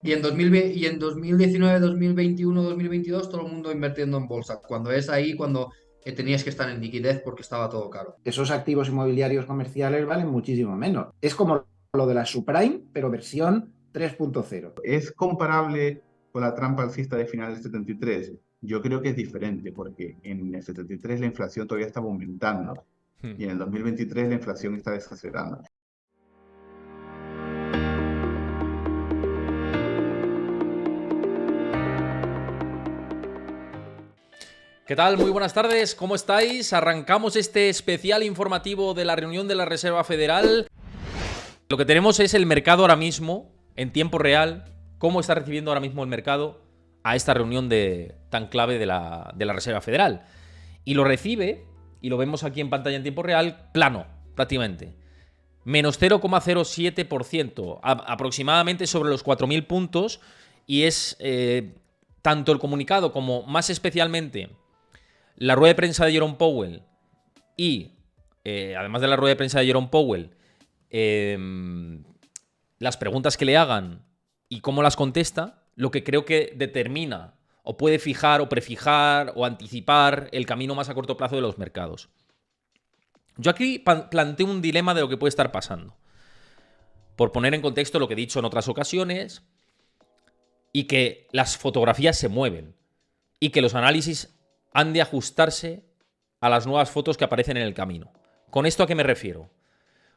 Y en 2019, 2021, 2022, todo el mundo invirtiendo en bolsa, cuando es ahí cuando tenías que estar en liquidez porque estaba todo caro. Esos activos inmobiliarios comerciales valen muchísimo menos. Es como lo de la subprime, pero versión 3.0. ¿Es comparable con la trampa alcista de finales del 73? Yo creo que es diferente, porque en el 73 la inflación todavía estaba aumentando Hmm. y en el 2023 la inflación está desacelerando. ¿Qué tal? Muy buenas tardes, ¿cómo estáis? Arrancamos este especial informativo de la reunión de la Reserva Federal. Lo que tenemos es el mercado ahora mismo, en tiempo real, cómo está recibiendo ahora mismo el mercado a esta reunión tan clave de la Reserva Federal. Y lo recibe, y lo vemos aquí en pantalla en tiempo real, plano, prácticamente. Menos 0,07%, aproximadamente sobre los 4.000 puntos, y es tanto el comunicado como más especialmente la rueda de prensa de Jerome Powell y, además de la rueda de prensa de Jerome Powell, las preguntas que le hagan y cómo las contesta, lo que creo que determina o puede fijar o prefijar o anticipar el camino más a corto plazo de los mercados. Yo aquí planteo un dilema de lo que puede estar pasando. Por poner en contexto lo que he dicho en otras ocasiones, y que las fotografías se mueven y que los análisis han de ajustarse a las nuevas fotos que aparecen en el camino. ¿Con esto a qué me refiero?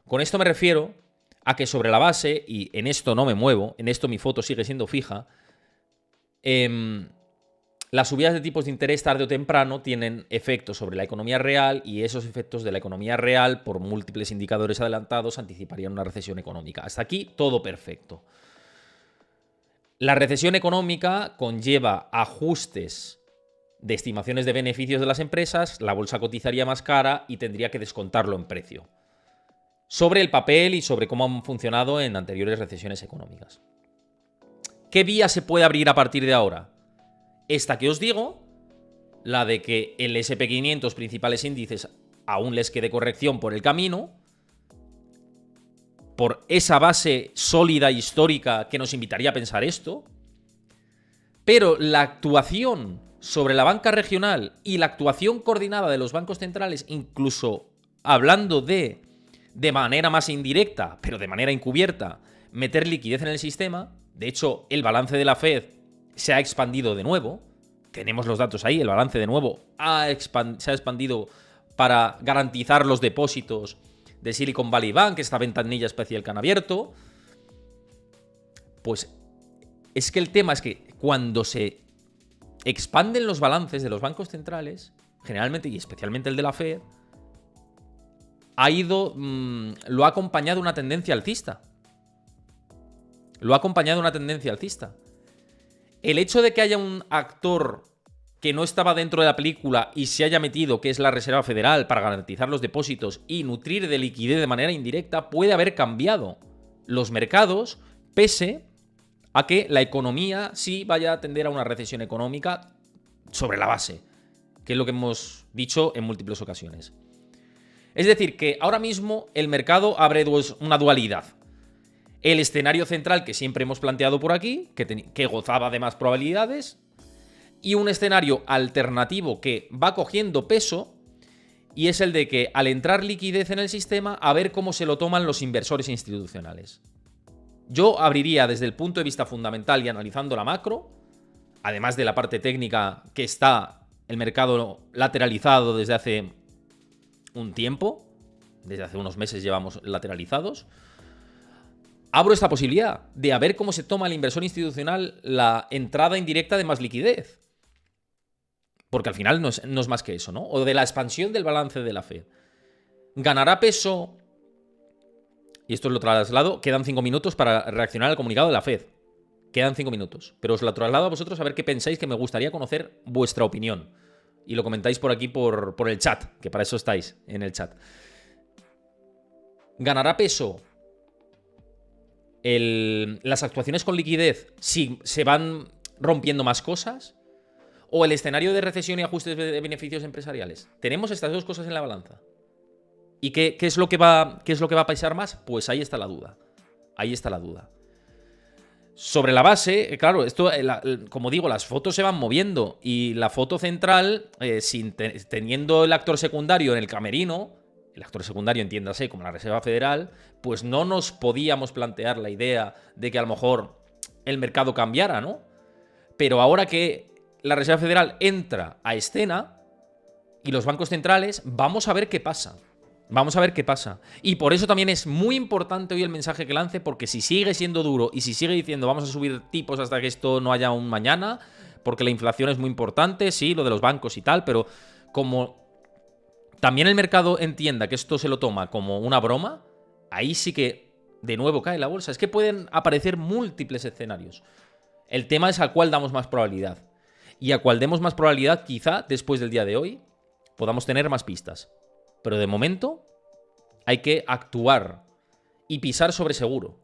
Con esto me refiero a que sobre la base, y en esto no me muevo, en esto mi foto sigue siendo fija, las subidas de tipos de interés tarde o temprano tienen efectos sobre la economía real, y esos efectos de la economía real, por múltiples indicadores adelantados, anticiparían una recesión económica. Hasta aquí todo perfecto. La recesión económica conlleva ajustes de estimaciones de beneficios de las empresas, la bolsa cotizaría más cara y tendría que descontarlo en precio. Sobre el papel y sobre cómo han funcionado en anteriores recesiones económicas. ¿Qué vía se puede abrir a partir de ahora? Esta que os digo, la de que el SP500, principales índices, aún les quede corrección por el camino, por esa base sólida histórica que nos invitaría a pensar esto, pero la actuación sobre la banca regional y la actuación coordinada de los bancos centrales, incluso hablando de manera más indirecta, pero de manera encubierta, meter liquidez en el sistema. De hecho, el balance de la Fed se ha expandido de nuevo. Tenemos los datos ahí, el balance de nuevo se ha expandido para garantizar los depósitos de Silicon Valley Bank, esta ventanilla especial que han abierto. Pues es que el tema es que cuando se expanden los balances de los bancos centrales, generalmente y especialmente el de la Fed, lo ha acompañado una tendencia alcista. Lo ha acompañado una tendencia alcista. El hecho de que haya un actor que no estaba dentro de la película y se haya metido, que es la Reserva Federal, para garantizar los depósitos y nutrir de liquidez de manera indirecta, puede haber cambiado los mercados, pese a que la economía sí vaya a tender a una recesión económica sobre la base, que es lo que hemos dicho en múltiples ocasiones. Es decir, que ahora mismo el mercado abre una dualidad. El escenario central que siempre hemos planteado por aquí, que gozaba de más probabilidades, y un escenario alternativo que va cogiendo peso, y es el de que al entrar liquidez en el sistema, a ver cómo se lo toman los inversores institucionales. Yo abriría desde el punto de vista fundamental y analizando la macro, además de la parte técnica que está el mercado lateralizado desde hace un tiempo, desde hace unos meses llevamos lateralizados, abro esta posibilidad de a ver cómo se toma el inversor institucional la entrada indirecta de más liquidez. Porque al final no es más que eso, ¿no? O de la expansión del balance de la Fed. ¿Ganará peso? Y esto os lo traslado. Quedan 5 minutos para reaccionar al comunicado de la Fed. Quedan 5 minutos. Pero os lo traslado a vosotros a ver qué pensáis, que me gustaría conocer vuestra opinión. Y lo comentáis por aquí, por el chat, que para eso estáis en el chat. ¿Ganará peso las actuaciones con liquidez si se van rompiendo más cosas? ¿O el escenario de recesión y ajustes de beneficios empresariales? Tenemos estas dos cosas en la balanza. ¿Y qué es lo que va a pesar más? Pues ahí está la duda. Ahí está la duda. Sobre la base, claro, esto, como digo, las fotos se van moviendo y la foto central, teniendo el actor secundario en el camerino, el actor secundario, entiéndase, como la Reserva Federal, pues no nos podíamos plantear la idea de que a lo mejor el mercado cambiara, ¿no? Pero ahora que la Reserva Federal entra a escena y los bancos centrales, vamos a ver qué pasa. Vamos a ver qué pasa. Y por eso también es muy importante hoy el mensaje que lance, porque si sigue siendo duro y si sigue diciendo vamos a subir tipos hasta que esto no haya un mañana, porque la inflación es muy importante, sí, lo de los bancos y tal, pero como también el mercado entienda que esto se lo toma como una broma, ahí sí que de nuevo cae la bolsa. Es que pueden aparecer múltiples escenarios. El tema es al cual damos más probabilidad. Y a cual demos más probabilidad, quizá después del día de hoy, podamos tener más pistas. Pero de momento hay que actuar y pisar sobre seguro.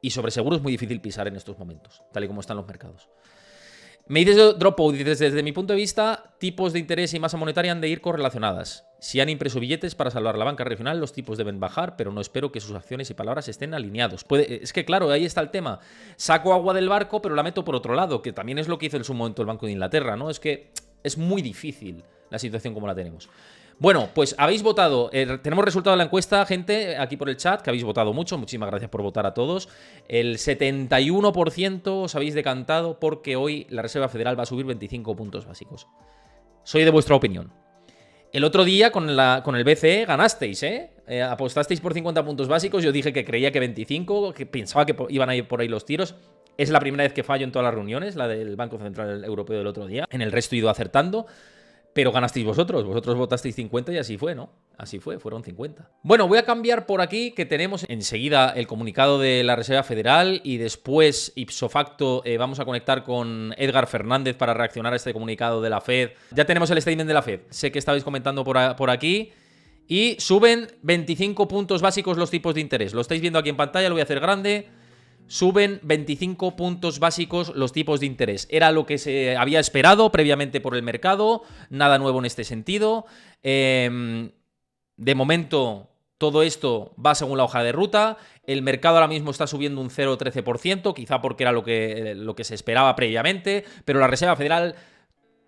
Y sobre seguro es muy difícil pisar en estos momentos, tal y como están los mercados. Me dices Dropout, dices, desde mi punto de vista, tipos de interés y masa monetaria han de ir correlacionadas. Si han impreso billetes para salvar la banca regional, los tipos deben bajar, pero no espero que sus acciones y palabras estén alineados. Es que claro, ahí está el tema. Saco agua del barco, pero la meto por otro lado, que también es lo que hizo en su momento el Banco de Inglaterra, ¿no? Es que es muy difícil la situación como la tenemos. Bueno, pues habéis votado, tenemos resultado de la encuesta, gente, aquí por el chat, que habéis votado mucho, muchísimas gracias por votar a todos. El 71% os habéis decantado porque hoy la Reserva Federal va a subir 25 puntos básicos. Soy de vuestra opinión. El otro día con el BCE ganasteis, apostasteis por 50 puntos básicos, yo dije que creía que 25, que pensaba que iban a ir por ahí los tiros. Es la primera vez que fallo en todas las reuniones, la del Banco Central Europeo del otro día. En el resto he ido acertando. Pero ganasteis vosotros votasteis 50 y así fue, ¿no? Así fue, fueron 50. Bueno, voy a cambiar por aquí, que tenemos enseguida el comunicado de la Reserva Federal y después, ipso facto, vamos a conectar con Edgar Fernández para reaccionar a este comunicado de la Fed. Ya tenemos el statement de la Fed, sé que estabais comentando por aquí. Y suben 25 puntos básicos los tipos de interés. Lo estáis viendo aquí en pantalla, lo voy a hacer grande. Suben 25 puntos básicos los tipos de interés. Era lo que se había esperado previamente por el mercado. Nada nuevo en este sentido. De momento, todo esto va según la hoja de ruta. El mercado ahora mismo está subiendo un 0,13%, quizá porque era lo que se esperaba previamente. Pero la Reserva Federal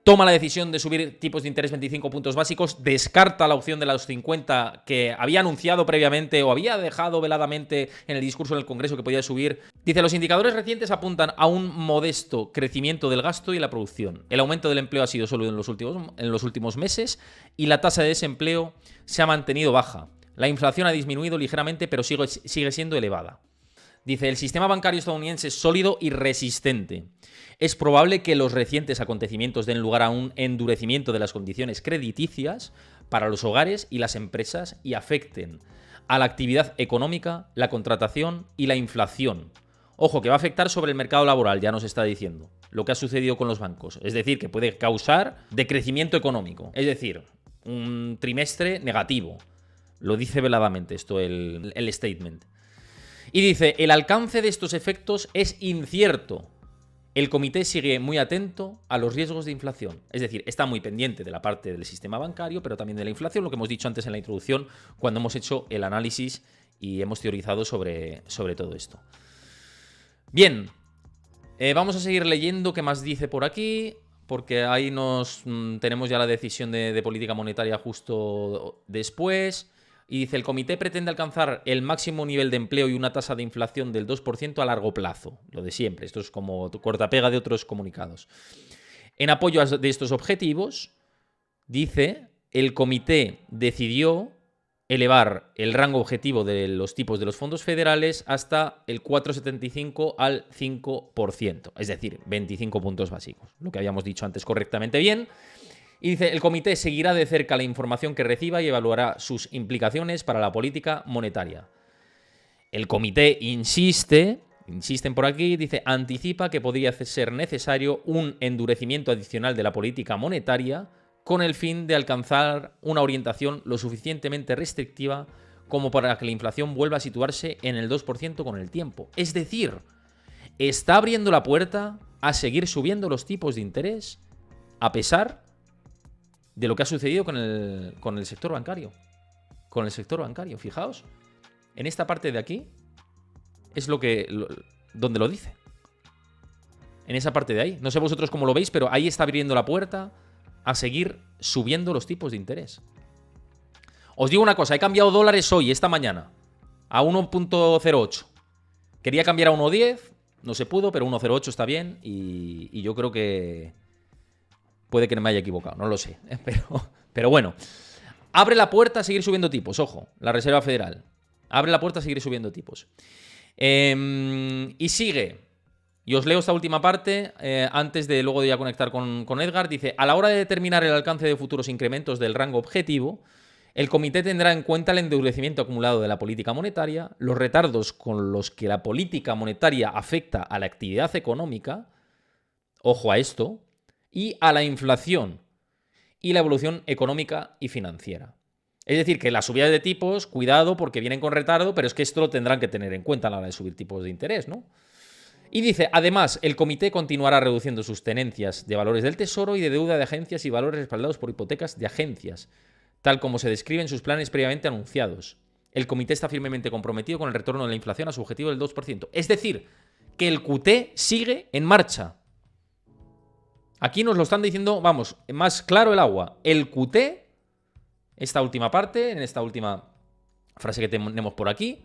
toma la decisión de subir tipos de interés 25 puntos básicos, descarta la opción de los 50 que había anunciado previamente o había dejado veladamente en el discurso en el Congreso que podía subir. Dice, los indicadores recientes apuntan a un modesto crecimiento del gasto y la producción. El aumento del empleo ha sido solo en los últimos meses y la tasa de desempleo se ha mantenido baja. La inflación ha disminuido ligeramente, pero sigue siendo elevada. Dice, el sistema bancario estadounidense es sólido y resistente. Es probable que los recientes acontecimientos den lugar a un endurecimiento de las condiciones crediticias para los hogares y las empresas y afecten a la actividad económica, la contratación y la inflación. Ojo, que va a afectar sobre el mercado laboral, ya nos está diciendo, lo que ha sucedido con los bancos. Es decir, que puede causar decrecimiento económico. Es decir, un trimestre negativo. Lo dice veladamente esto el statement. Y dice, el alcance de estos efectos es incierto. El comité sigue muy atento a los riesgos de inflación. Es decir, está muy pendiente de la parte del sistema bancario, pero también de la inflación, lo que hemos dicho antes en la introducción, cuando hemos hecho el análisis y hemos teorizado sobre todo esto. Bien, vamos a seguir leyendo qué más dice por aquí, porque ahí tenemos ya la decisión de política monetaria justo después. Y dice, el comité pretende alcanzar el máximo nivel de empleo y una tasa de inflación del 2% a largo plazo. Lo de siempre, esto es como cortapega de otros comunicados. En apoyo de estos objetivos, dice, el comité decidió elevar el rango objetivo de los tipos de los fondos federales hasta el 4,75 al 5%, es decir, 25 puntos básicos. Lo que habíamos dicho antes correctamente bien. Y dice, el comité seguirá de cerca la información que reciba y evaluará sus implicaciones para la política monetaria. El comité insisten por aquí, dice, anticipa que podría ser necesario un endurecimiento adicional de la política monetaria con el fin de alcanzar una orientación lo suficientemente restrictiva como para que la inflación vuelva a situarse en el 2% con el tiempo. Es decir, está abriendo la puerta a seguir subiendo los tipos de interés a pesar de lo que ha sucedido con el sector bancario. Con el sector bancario, fijaos. En esta parte de aquí es donde lo dice. en esa parte de ahí. No sé vosotros cómo lo veis, pero ahí está abriendo la puerta a seguir subiendo los tipos de interés. Os digo una cosa, he cambiado dólares hoy, esta mañana, a 1.08. Quería cambiar a 1.10, no se pudo, pero 1.08 está bien y yo creo que puede que no me haya equivocado, no lo sé. Pero bueno, abre la puerta a seguir subiendo tipos, ojo, la Reserva Federal. Abre la puerta a seguir subiendo tipos. Y sigue. Y os leo esta última parte, antes de luego de ya conectar con Edgar. Dice, a la hora de determinar el alcance de futuros incrementos del rango objetivo, el comité tendrá en cuenta el endurecimiento acumulado de la política monetaria, los retardos con los que la política monetaria afecta a la actividad económica, ojo a esto, y a la inflación y la evolución económica y financiera. Es decir, que las subidas de tipos, cuidado porque vienen con retardo, pero es que esto lo tendrán que tener en cuenta a la hora de subir tipos de interés, ¿no? Y dice, además, el comité continuará reduciendo sus tenencias de valores del Tesoro y de deuda de agencias y valores respaldados por hipotecas de agencias, tal como se describe en sus planes previamente anunciados. El comité está firmemente comprometido con el retorno de la inflación a su objetivo del 2%. Es decir, que el QT sigue en marcha. Aquí nos lo están diciendo, vamos, más claro el agua. El QT, esta última parte, en esta última frase que tenemos por aquí,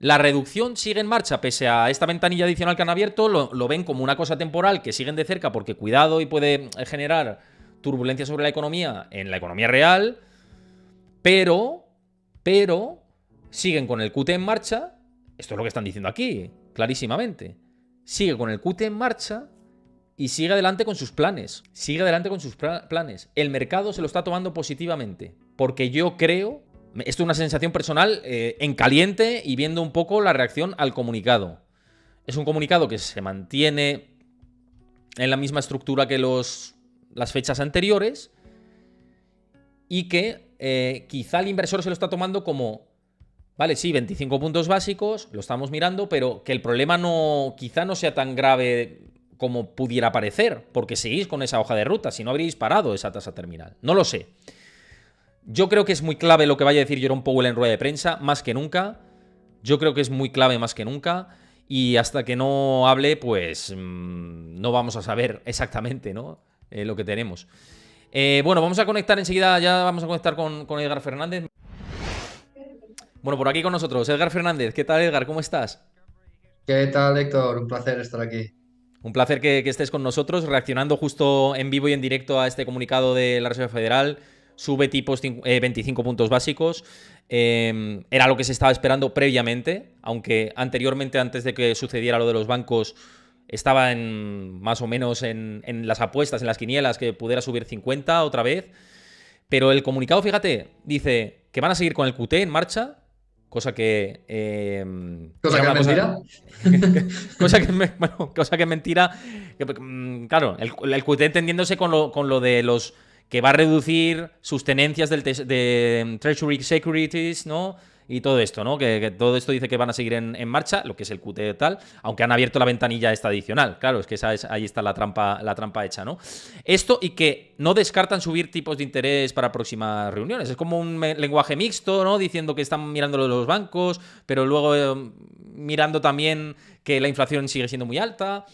la reducción sigue en marcha, pese a esta ventanilla adicional que han abierto, lo ven como una cosa temporal que siguen de cerca porque cuidado y puede generar turbulencia sobre la economía en la economía real, pero siguen con el QT en marcha, esto es lo que están diciendo aquí, clarísimamente, sigue con el QT en marcha y sigue adelante con sus planes, planes. El mercado se lo está tomando positivamente, porque yo creo, esto es una sensación personal en caliente y viendo un poco la reacción al comunicado. Es un comunicado que se mantiene en la misma estructura que las fechas anteriores y que quizá el inversor se lo está tomando como, vale, sí, 25 puntos básicos, lo estamos mirando, pero que el problema quizá no sea tan grave como pudiera parecer, porque seguís con esa hoja de ruta, si no habríais parado esa tasa terminal. No lo sé. Yo creo que es muy clave lo que vaya a decir Jerome Powell en rueda de prensa, más que nunca. Yo creo que es muy clave más que nunca. Y hasta que no hable, pues no vamos a saber exactamente, ¿no? Lo que tenemos. Bueno, vamos a conectar enseguida, ya vamos a conectar con Edgar Fernández. Bueno, por aquí con nosotros, Edgar Fernández. ¿Qué tal, Edgar? ¿Cómo estás? ¿Qué tal, Héctor? Un placer estar aquí. Un placer que estés con nosotros, reaccionando justo en vivo y en directo a este comunicado de la Reserva Federal. Sube tipos 25 puntos básicos. Era lo que se estaba esperando previamente, aunque anteriormente, antes de que sucediera lo de los bancos, estaba más o menos en las apuestas, en las quinielas, que pudiera subir 50 otra vez. Pero el comunicado, fíjate, dice que van a seguir con el QT en marcha, cosa que... ¿Cosa que es mentira? cosa que es mentira. Claro, el QT entendiéndose con lo de los... que va a reducir sus tenencias de Treasury Securities, ¿no? Y todo esto, ¿no? Que todo esto dice que van a seguir en marcha, lo que es el QT tal, aunque han abierto la ventanilla esta adicional. Claro, es que ahí está la trampa hecha, ¿no? Esto y que no descartan subir tipos de interés para próximas reuniones. Es como un lenguaje mixto, ¿no? Diciendo que están mirando lo de los bancos, pero luego mirando también que la inflación sigue siendo muy alta.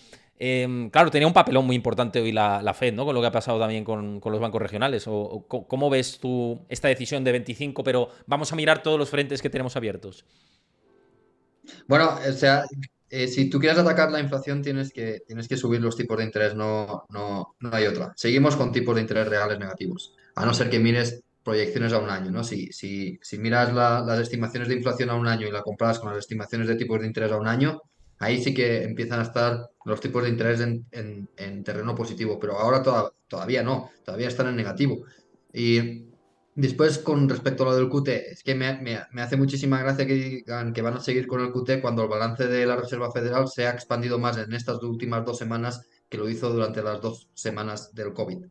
Claro, tenía un papelón muy importante hoy la Fed, ¿no? Con lo que ha pasado también con los bancos regionales. ¿Cómo ves tú esta decisión de 25, pero vamos a mirar todos los frentes que tenemos abiertos? Bueno, o sea, si tú quieres atacar la inflación tienes que subir los tipos de interés, no hay otra. Seguimos con tipos de interés reales negativos, a no ser que mires proyecciones a un año, ¿no? Si miras las estimaciones de inflación a un año y la comparas con las estimaciones de tipos de interés a un año, ahí sí que empiezan a estar los tipos de interés en terreno positivo, pero ahora todavía no, todavía están en negativo. Y después, con respecto a lo del QT, es que me hace muchísima gracia que digan que van a seguir con el QT cuando el balance de la Reserva Federal se ha expandido más en estas últimas 2 semanas que lo hizo durante las 2 semanas del COVID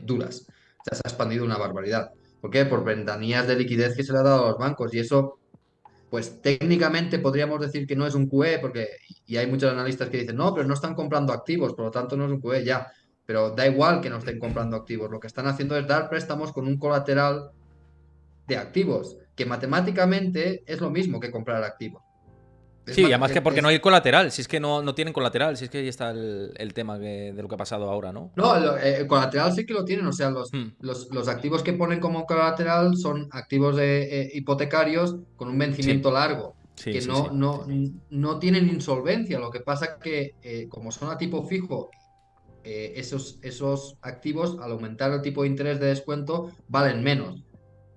duras. O sea, se ha expandido una barbaridad. ¿Por qué? Por ventanillas de liquidez que se le ha dado a los bancos. Y eso, pues técnicamente podríamos decir que no es un QE, y hay muchos analistas que dicen, no, pero no están comprando activos, por lo tanto no es un QE ya. Pero da igual que no estén comprando activos. Lo que están haciendo es dar préstamos con un colateral de activos, que matemáticamente es lo mismo que comprar activos. Sí, más, además que porque no hay colateral, si es que no tienen colateral, si es que ahí está el tema de lo que ha pasado ahora, ¿no? no, el colateral sí que lo tienen, o sea, Hmm. los activos que ponen como colateral son activos hipotecarios con un Sí, vencimiento largo, sí, que sí, sí. no tienen insolvencia. Lo que pasa que, como son a tipo fijo, esos activos, al aumentar el tipo de interés de descuento, valen menos.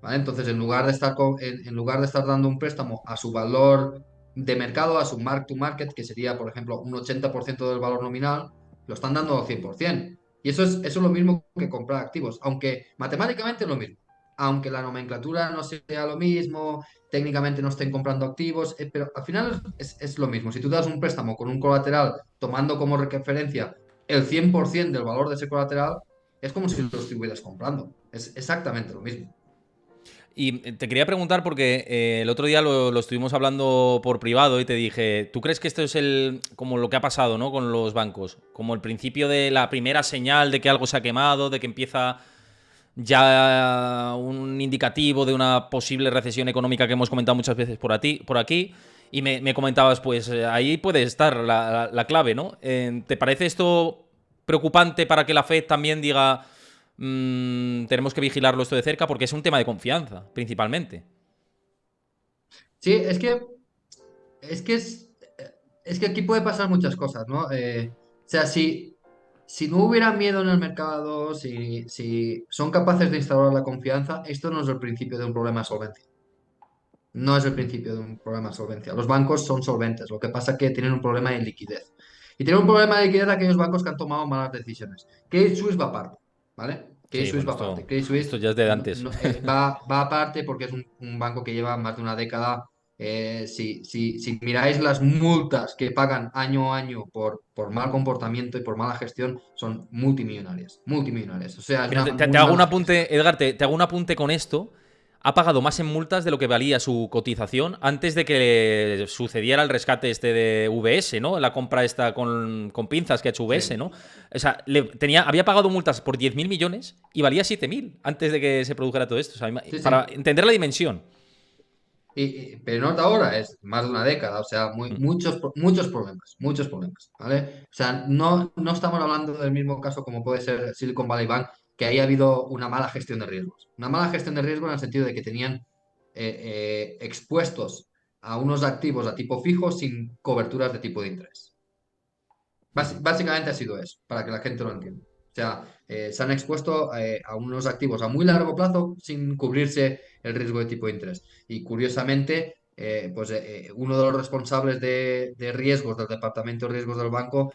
¿Vale? Entonces, en lugar de estar dando un préstamo a su valor de mercado, a su mark to market, que sería, por ejemplo, un 80% del valor nominal, lo están dando al 100%. Y eso es lo mismo que comprar activos, aunque matemáticamente es lo mismo. Aunque la nomenclatura no sea lo mismo, técnicamente no estén comprando activos, pero al final es lo mismo. Si tú das un préstamo con un colateral tomando como referencia el 100% del valor de ese colateral, es como si lo estuvieras comprando. Es exactamente lo mismo. Y te quería preguntar porque el otro día lo estuvimos hablando por privado y te dije, ¿tú crees que esto es como lo que ha pasado, ¿no? Con los bancos? Como el principio de la primera señal de que algo se ha quemado, de que empieza ya un indicativo de una posible recesión económica que hemos comentado muchas veces por aquí. Y me comentabas, pues ahí puede estar la clave, ¿no? ¿Te parece esto preocupante para que la Fed también diga, tenemos que vigilarlo esto de cerca? Porque es un tema de confianza, principalmente. Sí, es que es que aquí puede pasar muchas cosas, ¿no? O sea, si no hubiera miedo en el mercado, si son capaces de instaurar la confianza, esto no es el principio de un problema de solvencia. No es el principio de un problema de solvencia. Los bancos son solventes, lo que pasa es que tienen un problema de liquidez. Y tienen un problema de liquidez aquellos bancos que han tomado malas decisiones. Credit Suisse va aparte, ¿vale? Credit Sí, Suisse bueno, va aparte. esto, Credit esto Suisse ya es de antes. va aparte porque es un banco que lleva más de una década. Si miráis las multas que pagan año a año por mal comportamiento y por mala gestión, son multimillonarias. Multimillonarias. O sea, es Mira, una te muy hago un mala gestión. apunte, Edgar, te hago un apunte con esto. Ha pagado más en multas de lo que valía su cotización antes de que sucediera el rescate este de VS, ¿no? La compra esta con pinzas que ha hecho VS, Sí. ¿no? O sea, había pagado multas por 10.000 millones y valía 7.000 antes de que se produjera todo esto. O sea, Sí, para sí. entender la dimensión. Pero no de ahora, es más de una década, o sea, Mm. muchos problemas, muchos problemas, ¿vale? O sea, no estamos hablando del mismo caso como puede ser Silicon Valley Bank, que ahí ha habido una mala gestión de riesgos. Una mala gestión de riesgos en el sentido de que tenían expuestos a unos activos a tipo fijo sin coberturas de tipo de interés. Ujú. Básicamente ha sido eso, para que la gente lo entienda. O sea, se han expuesto a unos activos a muy largo plazo sin cubrirse el riesgo de tipo de interés. Y curiosamente, uno de los responsables de riesgos del departamento de riesgos del banco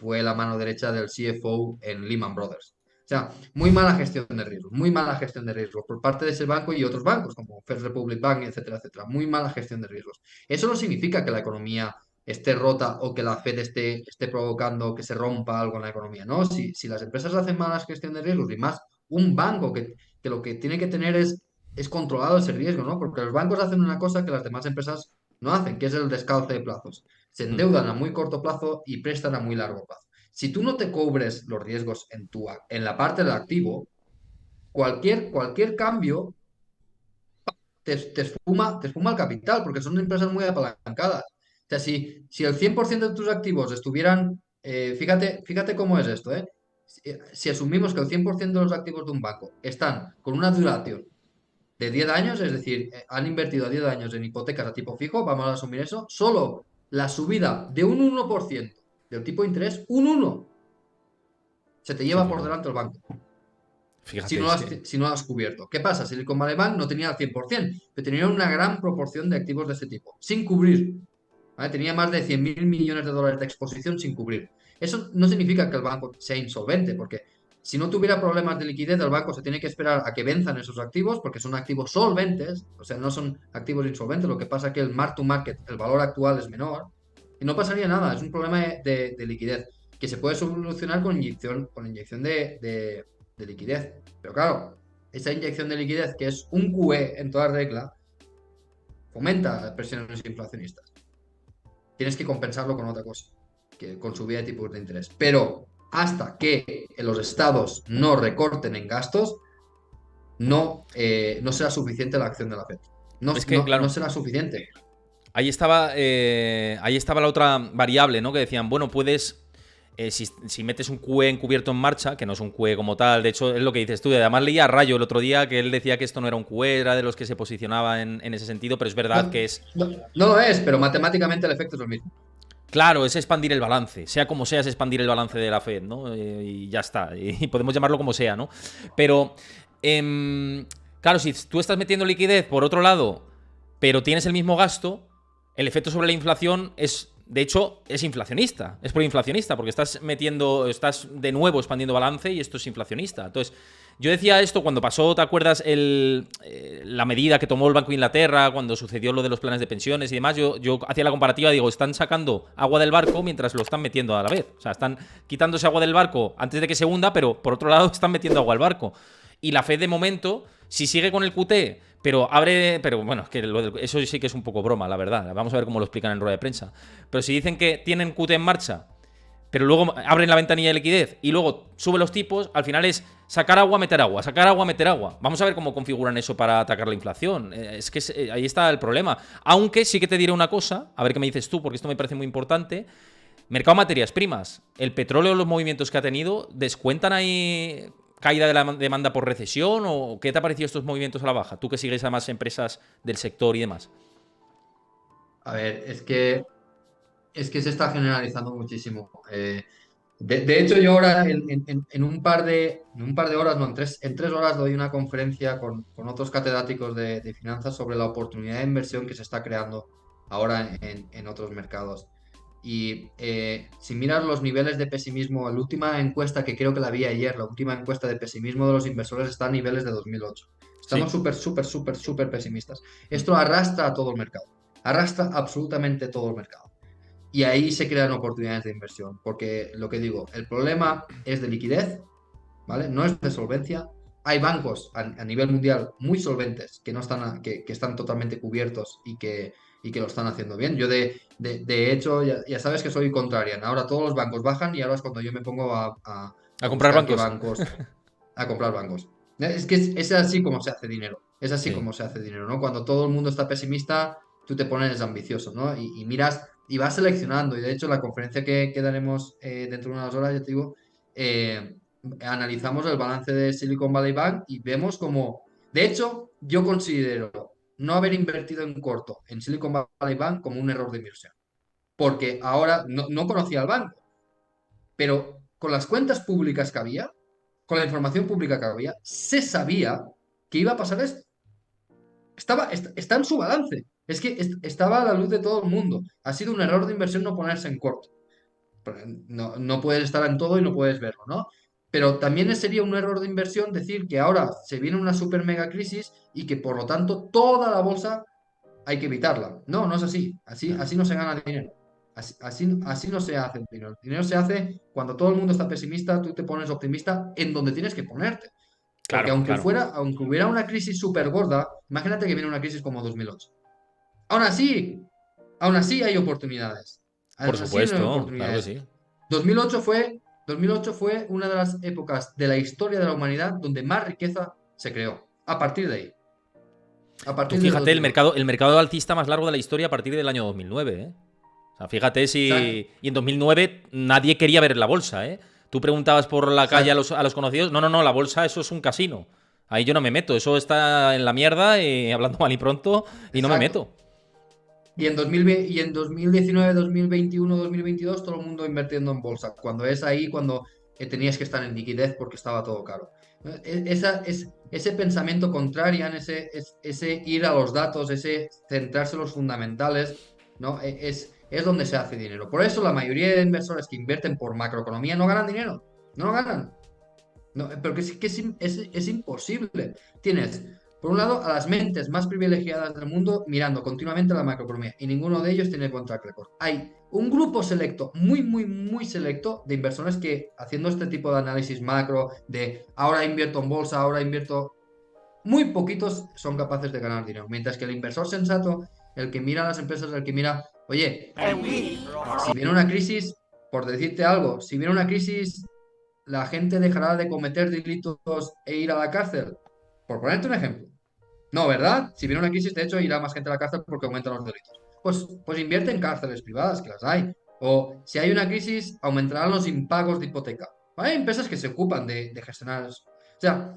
fue la mano derecha del CFO en Lehman Brothers. O sea, muy mala gestión de riesgos, muy mala gestión de riesgos por parte de ese banco y otros bancos como First Republic Bank, etcétera, etcétera. Muy mala gestión de riesgos. Eso no significa que la economía esté rota o que la Fed esté provocando que se rompa algo en la economía. No, si las empresas hacen malas gestión de riesgos y más un banco que lo que tiene que tener es controlado ese riesgo, ¿no? Porque los bancos hacen una cosa que las demás empresas no hacen, que es el descalce de plazos. Se Mm. endeudan a muy corto plazo y prestan a muy largo plazo. Si tú no te cubres los riesgos en la parte del activo, cualquier cambio te esfuma el capital, porque son empresas muy apalancadas. O sea, si el 100% de tus activos estuvieran, fíjate cómo es esto, ¿eh? Si asumimos que el 100% de los activos de un banco están con una duración de 10 años, es decir, han invertido a 10 años en hipotecas a tipo fijo, vamos a asumir eso, solo la subida de un 1% del tipo de interés, un 1, se te Sí, lleva por fíjate. delante el banco. Si Fíjate, no lo es has, que. si no lo has cubierto. ¿Qué pasa? Silicon Valley Bank no tenía el 100%, pero tenía una gran proporción de activos de ese tipo, sin cubrir. ¿Vale? Tenía más de 100.000 millones de dólares de exposición sin cubrir. Eso no significa que el banco sea insolvente, porque si no tuviera problemas de liquidez, el banco se tiene que esperar a que venzan esos activos, porque son activos solventes, o sea, no son activos insolventes. Lo que pasa es que el mark to market, el valor actual es menor, y no pasaría nada. Es un problema de liquidez que se puede solucionar con inyección de liquidez. Pero claro, esa inyección de liquidez, que es un QE en toda regla, fomenta presiones inflacionistas. Tienes que compensarlo con otra cosa, que con subida de tipos de interés. Pero hasta que los estados no recorten en gastos, no será suficiente la acción de la FED. No, Es que, no claro. será suficiente. ahí estaba la otra variable, ¿no? Que decían, bueno, puedes... si metes un QE encubierto en marcha, que no es un QE como tal, de hecho es lo que dices tú, además leía a Rayo el otro día que él decía que esto no era un QE, era de los que se posicionaba en ese sentido, pero es verdad No, que es, no lo es, pero matemáticamente el efecto es el mismo. claro, es expandir el balance, sea como sea, es expandir el balance de la Fed, ¿no? Y ya está, y podemos llamarlo como sea, ¿no? Pero, claro, si tú estás metiendo liquidez por otro lado, pero tienes el mismo gasto, el efecto sobre la inflación es, de hecho, es inflacionista, es proinflacionista, porque estás de nuevo expandiendo balance y esto es inflacionista. Entonces, yo decía esto cuando pasó, ¿te acuerdas? La medida que tomó el Banco de Inglaterra, cuando sucedió lo de los planes de pensiones y demás, yo hacía la comparativa, digo, están sacando agua del barco mientras lo están metiendo a la vez. O sea, están quitándose agua del barco antes de que se hunda, pero por otro lado están metiendo agua al barco. Y la Fed de momento, si sigue con el QT, pero bueno, es que eso sí que es un poco broma, la verdad. Vamos a ver cómo lo explican en rueda de prensa. Pero si dicen que tienen QT en marcha, pero luego abren la ventanilla de liquidez y luego suben los tipos, al final es sacar agua, meter agua, sacar agua, meter agua. Vamos a ver cómo configuran eso para atacar la inflación. Es que ahí está el problema. Aunque sí que te diré una cosa, a ver qué me dices tú, porque esto me parece muy importante. Mercado de materias primas. El petróleo, los movimientos que ha tenido, ¿descuentan ahí caída de la demanda por recesión? ¿O qué te ha parecido estos movimientos a la baja? Tú que sigues además empresas del sector y demás. A ver, es que se está generalizando muchísimo. De hecho, yo ahora en un par de horas, no, en tres horas doy una conferencia con otros catedráticos de finanzas sobre la oportunidad de inversión que se está creando ahora en otros mercados. Y si miras los niveles de pesimismo, la última encuesta que creo que la vi ayer, la última encuesta de pesimismo de los inversores está a niveles de 2008. Estamos Sí. súper, súper, súper, súper pesimistas. Esto arrastra a todo el mercado, arrastra absolutamente todo el mercado. Y ahí se crean oportunidades de inversión, porque lo que digo, el problema es de liquidez, ¿vale? No es de solvencia. Hay bancos a nivel mundial muy solventes que no están, que están totalmente cubiertos y que lo están haciendo bien. Yo de hecho, ya sabes que soy contrarian. Ahora todos los bancos bajan y ahora es cuando yo me pongo A a comprar buscar qué bancos. bancos, a comprar bancos. Es que es así como se hace dinero. Es así Sí. como se hace dinero, ¿no? Cuando todo el mundo está pesimista, tú te pones ambicioso, ¿no? Y miras y vas seleccionando. Y de hecho, la conferencia que daremos dentro de unas horas, ya te digo, analizamos el balance de Silicon Valley Bank y vemos como, de hecho, yo considero no haber invertido en corto en Silicon Valley Bank como un error de inversión. Porque ahora no conocía al banco, pero con las cuentas públicas que había, con la información pública que había, se sabía que iba a pasar esto. Está en su balance. Es que estaba a la luz de todo el mundo. Ha sido un error de inversión no ponerse en corto. No puedes estar en todo y no puedes verlo, ¿no? Pero también sería un error de inversión decir que ahora se viene una super mega crisis y que por lo tanto toda la bolsa hay que evitarla. No, no es así. Así, No. así no se gana dinero. Así no se hace el dinero. El dinero se hace cuando todo el mundo está pesimista, tú te pones optimista en donde tienes que ponerte. Porque Claro, claro. aunque hubiera una crisis súper gorda, imagínate que viene una crisis como 2008. Aún así, aún así hay oportunidades. Por Aún así hay supuesto, claro que oportunidades. sí. 2008 fue una de las épocas de la historia de la humanidad donde más riqueza se creó. A partir de ahí. A Tú partir de fíjate, 2008. el mercado alcista más largo de la historia a partir del año 2009, ¿eh? O sea, fíjate Exacto, si... Y en 2009 nadie quería ver la bolsa, ¿eh? Tú preguntabas por la calle a exacto. los conocidos, no, la bolsa eso es un casino. Ahí yo no me meto, eso está en la mierda y hablando mal y pronto y no me Exacto. meto. Y en 2019, 2021, 2022, todo el mundo invirtiendo en bolsa, cuando es ahí cuando tenías que estar en liquidez porque estaba todo caro. Ese pensamiento contrario, ese ir a los datos, ese centrarse en los fundamentales, ¿no? Es donde se hace dinero. Por eso la mayoría de inversores que invierten por macroeconomía no ganan dinero, no lo ganan. No, pero es imposible. Tienes, por un lado, a las mentes más privilegiadas del mundo mirando continuamente la macroeconomía y ninguno de ellos tiene contract record. Hay un grupo selecto, muy, muy, muy selecto de inversores que haciendo este tipo de análisis macro, de ahora invierto en bolsa, ahora invierto, muy poquitos son capaces de ganar dinero. Mientras que el inversor sensato, el que mira a las empresas, el que mira, oye, si viene una crisis, por decirte algo, si viene una crisis la gente dejará de cometer delitos e ir a la cárcel. Por ponerte un ejemplo. No, ¿verdad? Si viene una crisis, de hecho, irá más gente a la cárcel porque aumentan los delitos. pues invierte en cárceles privadas, que las hay. O si hay una crisis, aumentarán los impagos de hipoteca. Hay empresas que se ocupan de gestionar eso. O sea,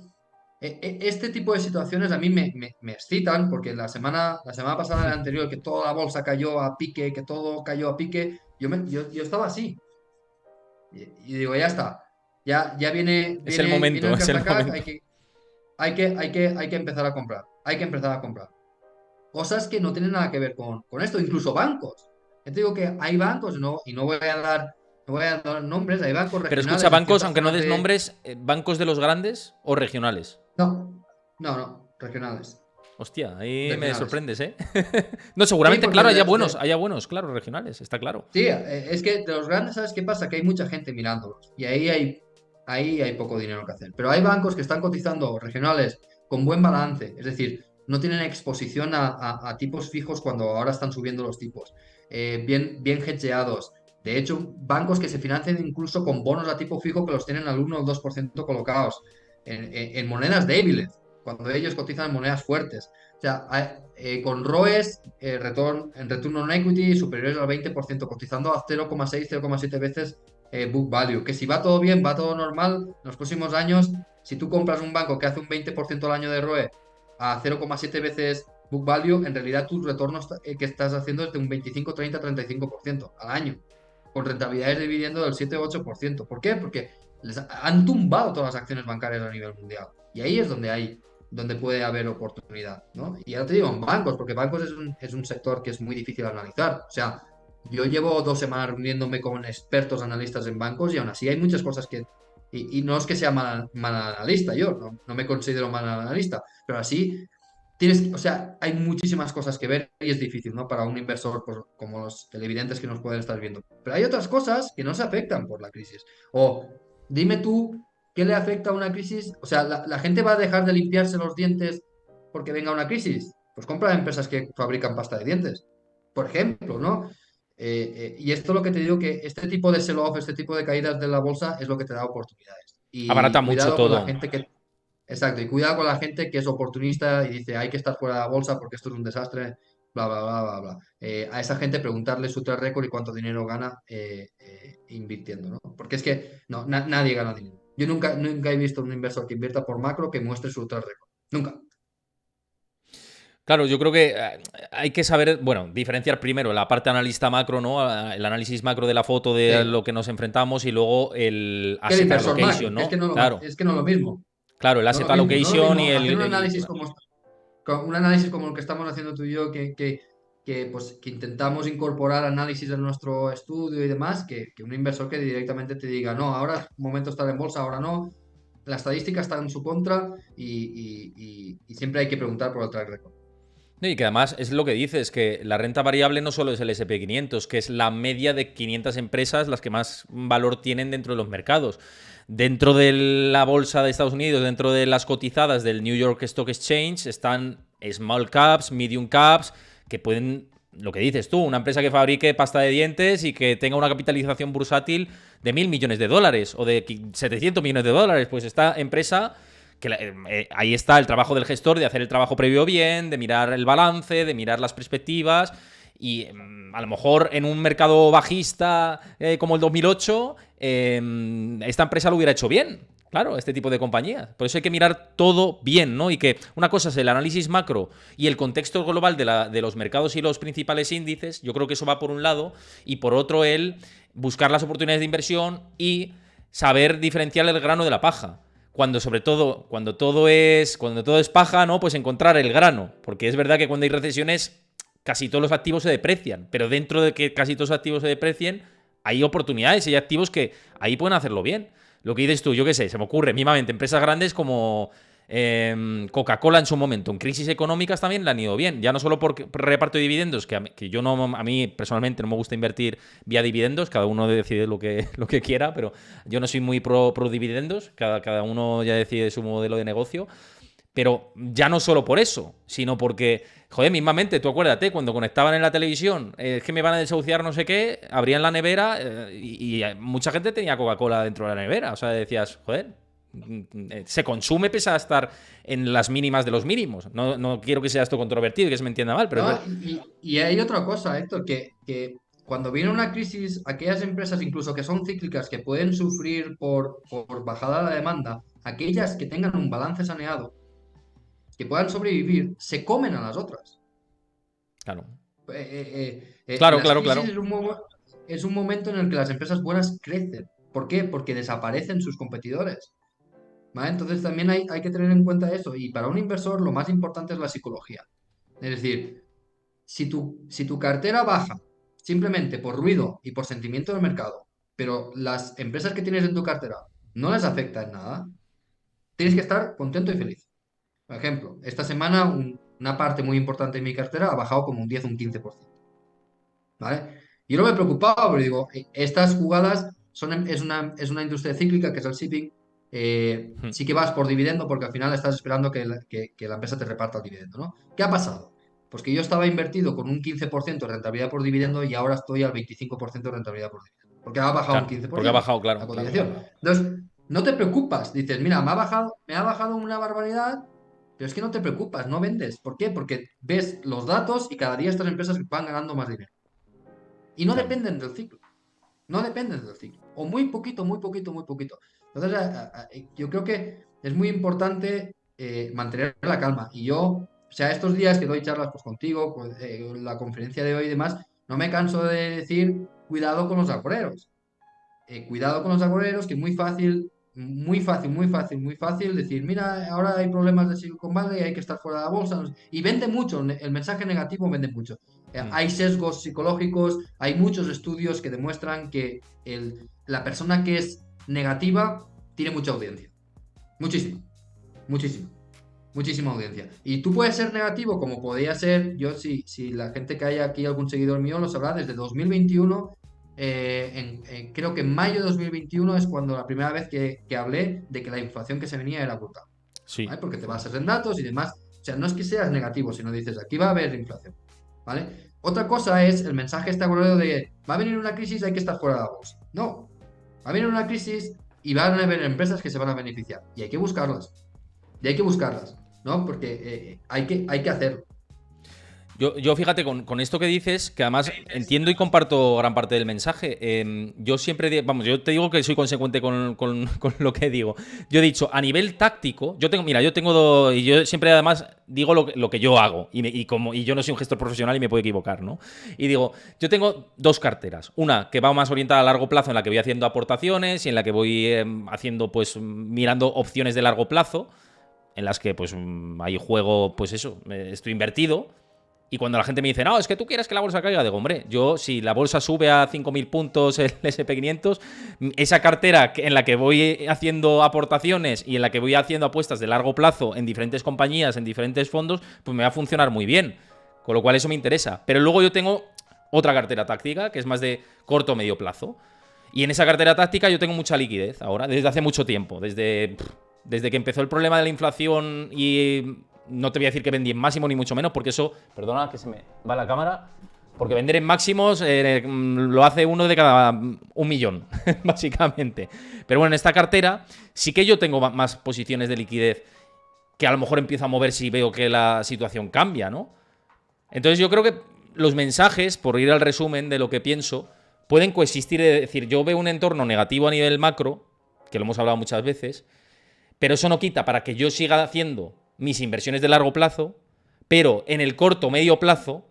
este tipo de situaciones a mí me excitan porque la semana pasada, la anterior, que toda la bolsa cayó a pique, que todo cayó a pique, yo estaba así. Y digo, ya está. Ya viene, Es el viene momento, el es el Cantacac, momento. hay que empezar a comprar. Hay que empezar a comprar. Cosas que no tienen nada que ver con esto, incluso bancos. Yo te digo que hay bancos, ¿no? Y no voy a dar nombres, hay bancos Pero escucha, regionales en bancos, ciertas aunque no zonas des de. nombres, ¿bancos de los grandes o regionales? No, no, regionales. Hostia, ahí me Regionales. sorprendes, ¿eh? No, Sí, seguramente, porque claro, haya buenos, claro, regionales, está claro. sí, es que de los grandes, ¿sabes qué pasa? Que hay mucha gente mirándolos y ahí hay poco dinero que hacer. Pero hay bancos que están cotizando regionales con buen balance, es decir, no tienen exposición a tipos fijos cuando ahora están subiendo los tipos, bien hedgeados. De hecho, bancos que se financian incluso con bonos a tipo fijo que los tienen al 1 o el 2% colocados en monedas débiles, cuando ellos cotizan en monedas fuertes. O sea, con ROEs, en return on equity superiores al 20%, cotizando a 0,6, 0,7 veces book value. Que si va todo bien, va todo normal, en los próximos años, si tú compras un banco que hace un 20% al año de ROE a 0,7 veces book value, en realidad tu retorno que estás haciendo es de un 25, 30, 35% al año, con rentabilidades de dividendo del 7 o 8%. ¿Por qué? Porque les han tumbado todas las acciones bancarias a nivel mundial. Y ahí es donde puede haber oportunidad, ¿no? Y ya te digo, en bancos, porque bancos es un sector que es muy difícil de analizar. O sea, yo llevo 2 semanas reuniéndome con expertos analistas en bancos y aún así hay muchas cosas que. Y no es que sea mal analista, yo no me considero mal analista, pero así o sea, hay muchísimas cosas que ver y es difícil, ¿no? Para un inversor pues, como los televidentes que nos pueden estar viendo. Pero hay otras cosas que no se afectan por la crisis. O dime tú, ¿qué le afecta a una crisis? O sea, ¿la gente va a dejar de limpiarse los dientes porque venga una crisis? Pues compra empresas que fabrican pasta de dientes, por ejemplo, ¿no? Y esto es lo que te digo, que este tipo de sell-off, este tipo de caídas de la bolsa es lo que te da oportunidades. Abarata Y mucho cuidado con la todo. gente que. Exacto, y cuidado con la gente que es oportunista y dice hay que estar fuera de la bolsa porque esto es un desastre, bla, bla, bla, bla, bla. A esa gente preguntarle su track record y cuánto dinero gana invirtiendo, ¿no? Porque es que no, nadie gana dinero. Yo nunca he visto un inversor que invierta por macro que muestre su track record. Nunca. Claro, yo creo que hay que saber, bueno, diferenciar primero la parte analista macro, ¿no? El análisis macro de la foto de Sí. lo que nos enfrentamos y luego el Que el asset inversor macro, allocation, que es que ¿no? no, Claro, es que no es lo mismo. claro, el No es asset lo mismo, no es lo allocation y mismo hacer un el. análisis como el que estamos haciendo tú y yo, que intentamos incorporar análisis en nuestro estudio y demás, que un inversor que directamente te diga, no, ahora es momento de estar en bolsa, ahora no. La estadística está en su contra y siempre hay que preguntar por el track record. No, y que además es lo que dices, que la renta variable no solo es el SP500, que es la media de 500 empresas las que más valor tienen dentro de los mercados. Dentro de la bolsa de Estados Unidos, dentro de las cotizadas del New York Stock Exchange, están small caps, medium caps, que pueden, lo que dices tú, una empresa que fabrique pasta de dientes y que tenga una capitalización bursátil de 1.000 millones de dólares o de 700 millones de dólares. Pues esta empresa que ahí está el trabajo del gestor de hacer el trabajo previo bien, de mirar el balance, de mirar las perspectivas y a lo mejor en un mercado bajista como el 2008 esta empresa lo hubiera hecho bien. Claro, este tipo de compañías. Por eso hay que mirar todo bien, ¿no? Y que una cosa es el análisis macro y el contexto global de los mercados y los principales índices. Yo creo que eso va por un lado. Y por otro, el buscar las oportunidades de inversión y saber diferenciar el grano de la paja. Sobre todo, cuando todo es paja, ¿no? Pues encontrar el grano. Porque es verdad que cuando hay recesiones, casi todos los activos se deprecian. Pero dentro de que casi todos los activos se deprecien, hay oportunidades y hay activos que ahí pueden hacerlo bien. Lo que dices tú, yo qué sé, se me ocurre mínimamente empresas grandes como Coca-Cola en su momento, en crisis económicas también le han ido bien, ya no solo por reparto de dividendos, que a mí personalmente no me gusta invertir vía dividendos, cada uno decide lo que quiera, pero yo no soy muy pro dividendos, cada uno ya decide su modelo de negocio. Pero ya no solo por eso, sino porque, joder, mismamente, tú acuérdate, cuando conectaban en la televisión, es que me van a desahuciar no sé qué, abrían la nevera y mucha gente tenía Coca-Cola dentro de la nevera. O sea, decías, joder, se consume pese a estar en las mínimas de los mínimos. No quiero que sea esto controvertido y que se me entienda mal, pero... No, y hay otra cosa, Héctor, que cuando viene una crisis, aquellas empresas incluso que son cíclicas, que pueden sufrir por bajada de la demanda, aquellas que tengan un balance saneado, que puedan sobrevivir, se comen a las otras. Claro. Las Claro. crisis es un momento en el que las empresas buenas crecen. ¿Por qué? Porque desaparecen sus competidores. ¿Vale? Entonces también hay que tener en cuenta eso. Y para un inversor lo más importante es la psicología. Es decir, si tu cartera baja simplemente por ruido y por sentimiento del mercado, pero las empresas que tienes en tu cartera no les afecta en nada, tienes que estar contento y feliz. Por ejemplo, esta semana una parte muy importante de mi cartera ha bajado como un 10 o un 15%. ¿Vale? Yo no me preocupaba, pero digo, estas jugadas es una industria cíclica que es el shipping. Sí que vas por dividendo porque al final estás esperando que la empresa te reparta el dividendo, ¿no? ¿Qué ha pasado? Pues que yo estaba invertido con un 15% de rentabilidad por dividendo y ahora estoy al 25% de rentabilidad por dividendo. Porque ha bajado un Claro, 15% porque ha bajado, claro. la Claro. cotización. Entonces, no te preocupas. Dices, mira, me ha bajado una barbaridad, pero es que no te preocupas, no vendes. ¿Por qué? Porque ves los datos y cada día estas empresas van ganando más dinero. Y no Claro. dependen del ciclo. No dependen del ciclo. O muy poquito, muy poquito, muy poquito. Entonces, yo creo que es muy importante mantener la calma. Y yo, o sea, estos días que doy charlas pues, contigo, pues, la conferencia de hoy y demás, no me canso de decir cuidado con los agoreros. Cuidado con los agoreros, que es muy fácil decir, mira, ahora hay problemas de Silicon Valley, hay que estar fuera de la bolsa. Y vende mucho, el mensaje negativo vende mucho. Hay sesgos psicológicos, hay muchos estudios que demuestran que la persona que es negativa tiene mucha audiencia. Muchísimo, muchísimo, muchísima audiencia. Y tú puedes ser negativo como podía ser, yo si la gente que hay aquí, algún seguidor mío, lo sabrá, desde 2021, creo que en mayo de 2021 es cuando la primera vez que hablé de que la inflación que se venía era brutal. Sí. ¿Vale? Porque te basas en datos y demás. O sea, no es que seas negativo, sino dices, aquí va a haber inflación. ¿Vale? Otra cosa es el mensaje este agorero de va a venir una crisis, hay que estar fuera de la bolsa. No, va a venir una crisis y van a haber empresas que se van a beneficiar. Y hay que buscarlas. Y hay que buscarlas, ¿no? Porque hay que hacerlo. Yo fíjate, con esto que dices, que además entiendo y comparto gran parte del mensaje. Yo siempre, yo te digo que soy consecuente con lo que digo. Yo he dicho, a nivel táctico, yo tengo y yo siempre además digo lo que yo hago. Y yo no soy un gestor profesional y me puedo equivocar, ¿no? Y digo, yo tengo dos carteras. Una que va más orientada a largo plazo, en la que voy haciendo aportaciones y en la que voy haciendo, pues, mirando opciones de largo plazo, en las que, pues, ahí juego, pues eso, estoy invertido. Y cuando la gente me dice, no, es que tú quieres que la bolsa caiga, digo, hombre, yo si la bolsa sube a 5.000 puntos el SP500, esa cartera en la que voy haciendo aportaciones y en la que voy haciendo apuestas de largo plazo en diferentes compañías, en diferentes fondos, pues me va a funcionar muy bien. Con lo cual eso me interesa. Pero luego yo tengo otra cartera táctica que es más de corto o medio plazo. Y en esa cartera táctica yo tengo mucha liquidez ahora, desde hace mucho tiempo. Desde que empezó el problema de la inflación y... No te voy a decir que vendí en máximo ni mucho menos, porque eso... Perdona que se me va la cámara. Porque vender en máximos lo hace uno de cada 1.000.000, básicamente. Pero bueno, en esta cartera sí que yo tengo más posiciones de liquidez que a lo mejor empiezo a mover si veo que la situación cambia, ¿no? Entonces yo creo que los mensajes, por ir al resumen de lo que pienso, pueden coexistir. Es decir, yo veo un entorno negativo a nivel macro, que lo hemos hablado muchas veces, pero eso no quita para que yo siga haciendo mis inversiones de largo plazo, pero en el corto o medio plazo,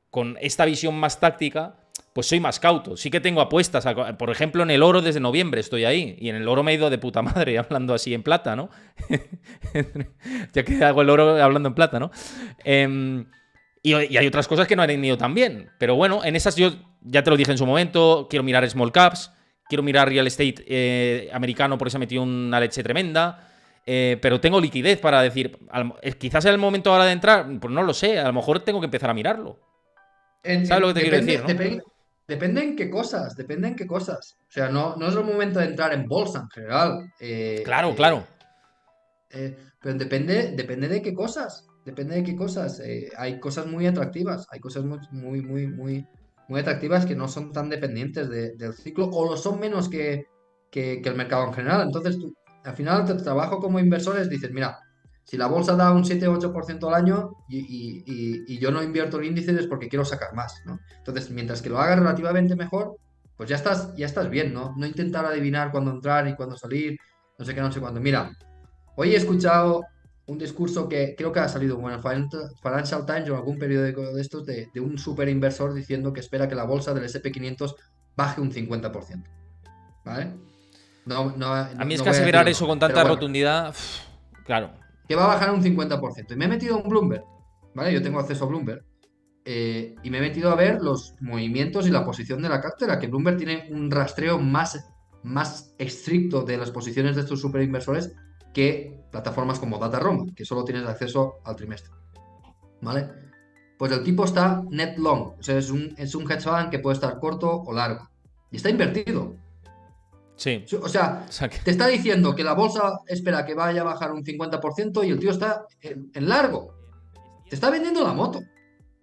con esta visión más táctica, pues soy más cauto. Sí que tengo apuestas, por ejemplo, en el oro desde noviembre estoy ahí, y en el oro me he ido de puta madre, hablando así en plata, ¿no? Ya que hago el oro hablando en plata, ¿no? Y hay otras cosas que no han ido tan bien, pero bueno, en esas yo ya te lo dije en su momento, quiero mirar small caps, quiero mirar real estate americano porque se ha metido una leche tremenda. Pero tengo liquidez para decir, quizás sea el momento ahora de entrar, pues no lo sé, a lo mejor tengo que empezar a mirarlo. ¿Sabes lo que te quiero decir, no? Depende en qué cosas, O sea, no es el momento de entrar en bolsa en general. Claro. Pero depende de qué cosas. Hay cosas muy atractivas, hay cosas muy atractivas que no son tan dependientes del ciclo o lo son menos que el mercado en general. Entonces al final tu trabajo como inversor es, dices, mira, si la bolsa da un 7-8% al año y yo no invierto en índices es porque quiero sacar más, ¿no? Entonces, mientras que lo hagas relativamente mejor, pues ya estás bien, ¿no? No intentar adivinar cuándo entrar y cuándo salir, no sé qué, no sé cuándo. Mira, hoy he escuchado un discurso que creo que ha salido en el Financial Times o en algún periódico de estos de un super inversor diciendo que espera que la bolsa del S&P 500 baje un 50%, ¿vale? No, no, A no, mí es no que voy a decir aseverar el eso nombre, con pero tanta bueno, rotundidad, claro. que va a bajar un 50%. Y me he metido en Bloomberg, ¿vale? Yo tengo acceso a Bloomberg. Y me he metido a ver los movimientos y la posición de la cartera, que Bloomberg tiene un rastreo más estricto de las posiciones de estos superinversores que plataformas como DataRoma, que solo tienes acceso al trimestre, ¿vale? Pues el tipo está net long, o sea, es un hedge fund que puede estar corto o largo. Y está invertido. Sí. O sea, O sea que- te está diciendo que la bolsa espera que vaya a bajar un 50% y el tío está en largo. Te está vendiendo la moto.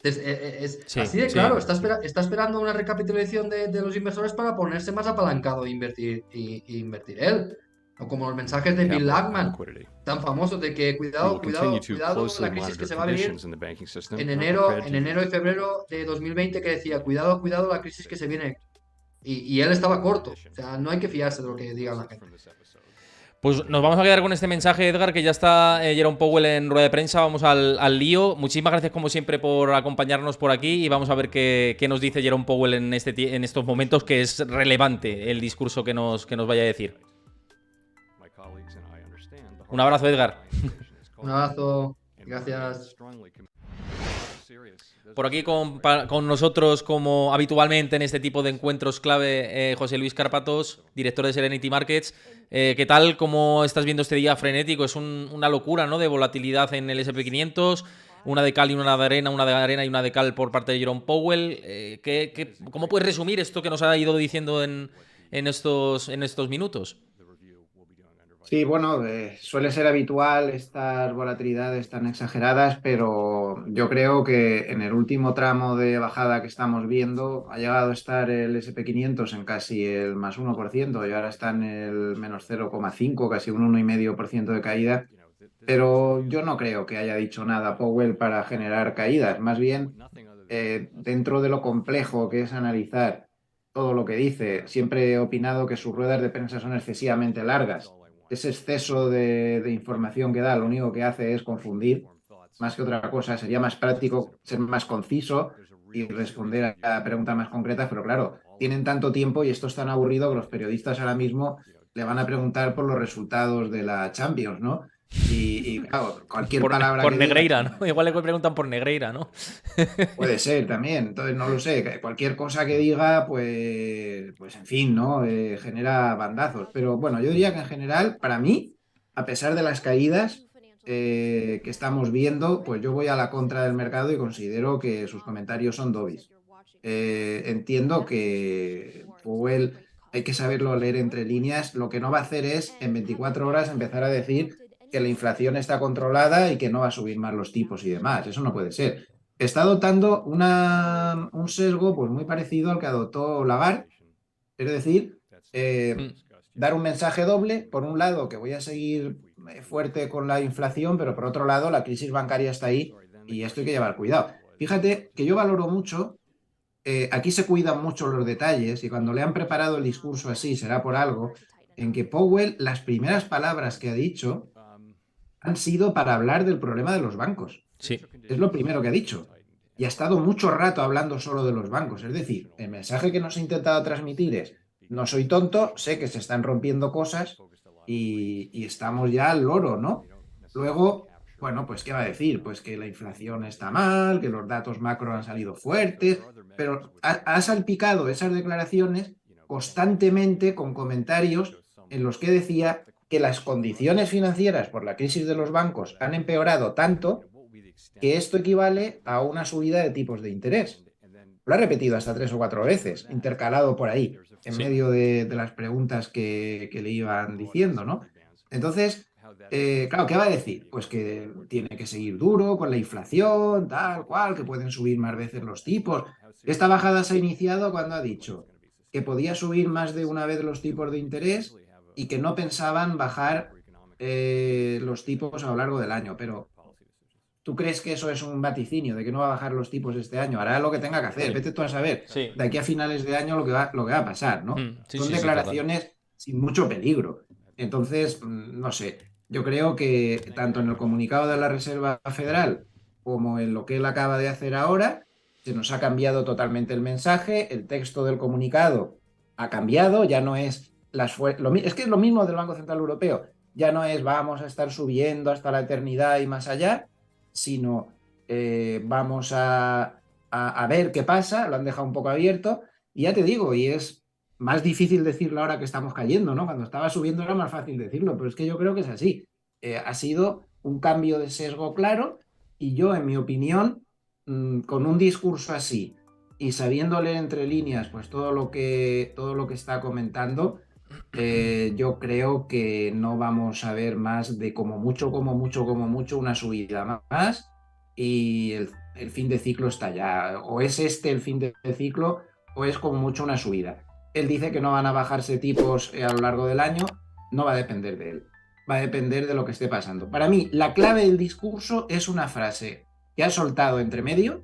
Es sí, así de sí. claro, está esperando una recapitulación de los inversores para ponerse más apalancado e invertir él. O como los mensajes de Bill Ackman, tan famosos de que cuidado, cuidado, cuidado, la crisis que se va a venir en enero y febrero de 2020 que decía, cuidado, cuidado, la crisis que se viene. Y él estaba corto. O sea, no hay que fiarse de lo que diga la gente. Pues nos vamos a quedar con este mensaje, Edgar, que ya está Jerome Powell en rueda de prensa. Vamos al lío. Muchísimas gracias, como siempre, por acompañarnos por aquí y vamos a ver qué nos dice Jerome Powell en estos momentos, que es relevante el discurso que nos vaya a decir. Un abrazo, Edgar. Un abrazo. Gracias. Por aquí con nosotros, como habitualmente en este tipo de encuentros clave, José Luis Cárpatos, director de Serenity Markets. ¿Qué tal? ¿Cómo estás viendo este día frenético? Es una locura, ¿no?, de volatilidad en el S&P 500, una de cal y una de arena y una de cal por parte de Jerome Powell. ¿Cómo puedes resumir esto que nos ha ido diciendo en estos minutos? Sí, bueno, suele ser habitual estas volatilidades tan exageradas, pero yo creo que en el último tramo de bajada que estamos viendo ha llegado a estar el SP 500 en casi el más 1% y ahora está en el menos 0,5, casi un 1,5% de caída. Pero yo no creo que haya dicho nada Powell para generar caídas. Más bien, dentro de lo complejo que es analizar todo lo que dice, siempre he opinado que sus ruedas de prensa son excesivamente largas. Ese exceso de información que da lo único que hace es confundir, más que otra cosa. Sería más práctico ser más conciso y responder a preguntas más concretas, pero claro, tienen tanto tiempo y esto es tan aburrido que los periodistas ahora mismo le van a preguntar por los resultados de la Champions, ¿no? Y claro, cualquier palabra Por que diga Negreira, ¿no? Igual le preguntan por Negreira, ¿no? puede ser también. Entonces, no lo sé. Cualquier cosa que diga, pues en fin, ¿no? Genera bandazos. Pero bueno, yo diría que en general, para mí, a pesar de las caídas que estamos viendo, pues yo voy a la contra del mercado y considero que sus comentarios son dovish. Entiendo que Powell hay que saberlo leer entre líneas. Lo que no va a hacer es en 24 horas empezar a decir que la inflación está controlada y que no va a subir más los tipos y demás. Eso no puede ser. Está adoptando un sesgo pues, muy parecido al que adoptó Lagarde, es decir, Mm. dar un mensaje doble. Por un lado, que voy a seguir fuerte con la inflación, pero por otro lado, la crisis bancaria está ahí y esto hay que llevar cuidado. Fíjate que yo valoro mucho, aquí se cuidan mucho los detalles y cuando le han preparado el discurso así será por algo, en que Powell, las primeras palabras que ha dicho han sido para hablar del problema de los bancos. Sí. Es lo primero que ha dicho. Y ha estado mucho rato hablando solo de los bancos. Es decir, el mensaje que nos ha intentado transmitir es, no soy tonto, sé que se están rompiendo cosas y estamos ya al loro, ¿no? Luego, bueno, pues ¿qué va a decir? Pues que la inflación está mal, que los datos macro han salido fuertes, pero ha salpicado esas declaraciones constantemente con comentarios en los que decía que las condiciones financieras por la crisis de los bancos han empeorado tanto que esto equivale a una subida de tipos de interés. Lo ha repetido hasta 3 o 4 veces, intercalado por ahí, en Sí. medio de las preguntas que le iban diciendo, ¿no? Entonces, claro, ¿qué va a decir? Pues que tiene que seguir duro con la inflación, tal cual, que pueden subir más veces los tipos. Esta bajada se ha iniciado cuando ha dicho que podía subir más de una vez los tipos de interés y que no pensaban bajar los tipos a lo largo del año. Pero ¿tú crees que eso es un vaticinio de que no va a bajar los tipos este año? Hará lo que tenga que hacer. Sí. Vete tú a saber Sí. de aquí a finales de año lo que va a pasar, ¿no? Sí, Son sí, sí, total. declaraciones sin mucho peligro. Entonces, no sé, yo creo que tanto en el comunicado de la Reserva Federal como en lo que él acaba de hacer ahora, se nos ha cambiado totalmente el mensaje, el texto del comunicado ha cambiado, ya no es es que es lo mismo del Banco Central Europeo, ya no es vamos a estar subiendo hasta la eternidad y más allá, sino vamos a ver qué pasa, lo han dejado un poco abierto, y ya te digo, y es más difícil decirlo ahora que estamos cayendo, ¿no? Cuando estaba subiendo era más fácil decirlo, pero es que yo creo que es así. Ha sido un cambio de sesgo claro, y yo, en mi opinión, con un discurso así y sabiendo leer entre líneas pues todo lo que está comentando, yo creo que no vamos a ver más de como mucho una subida más, y el fin de ciclo está ya. O es este el fin de ciclo o es como mucho una subida. Él dice que no van a bajarse tipos a lo largo del año, no va a depender de él, va a depender de lo que esté pasando. Para mí, la clave del discurso es una frase que ha soltado entre medio,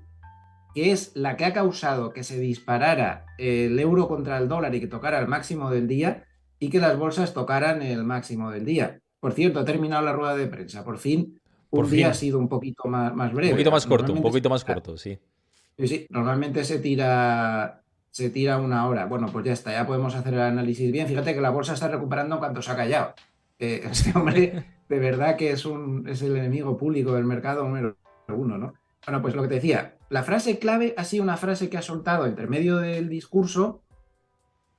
que es la que ha causado que se disparara el euro contra el dólar y que tocara el máximo del día, y que las bolsas tocaran el máximo del día. Por cierto, ha terminado la rueda de prensa. Por fin, Por un día ha fin. sido un poquito más Un breve. poquito más corto, un Normalmente poquito más corto, sí. sí, normalmente se tira una hora. Bueno, pues ya está, ya podemos hacer el análisis bien. Fíjate que la bolsa está recuperando en cuanto se ha callado. Este hombre, de verdad que es el enemigo público del mercado número uno, ¿no? Bueno, pues lo que te decía, la frase clave ha sido una frase que ha soltado entre medio del discurso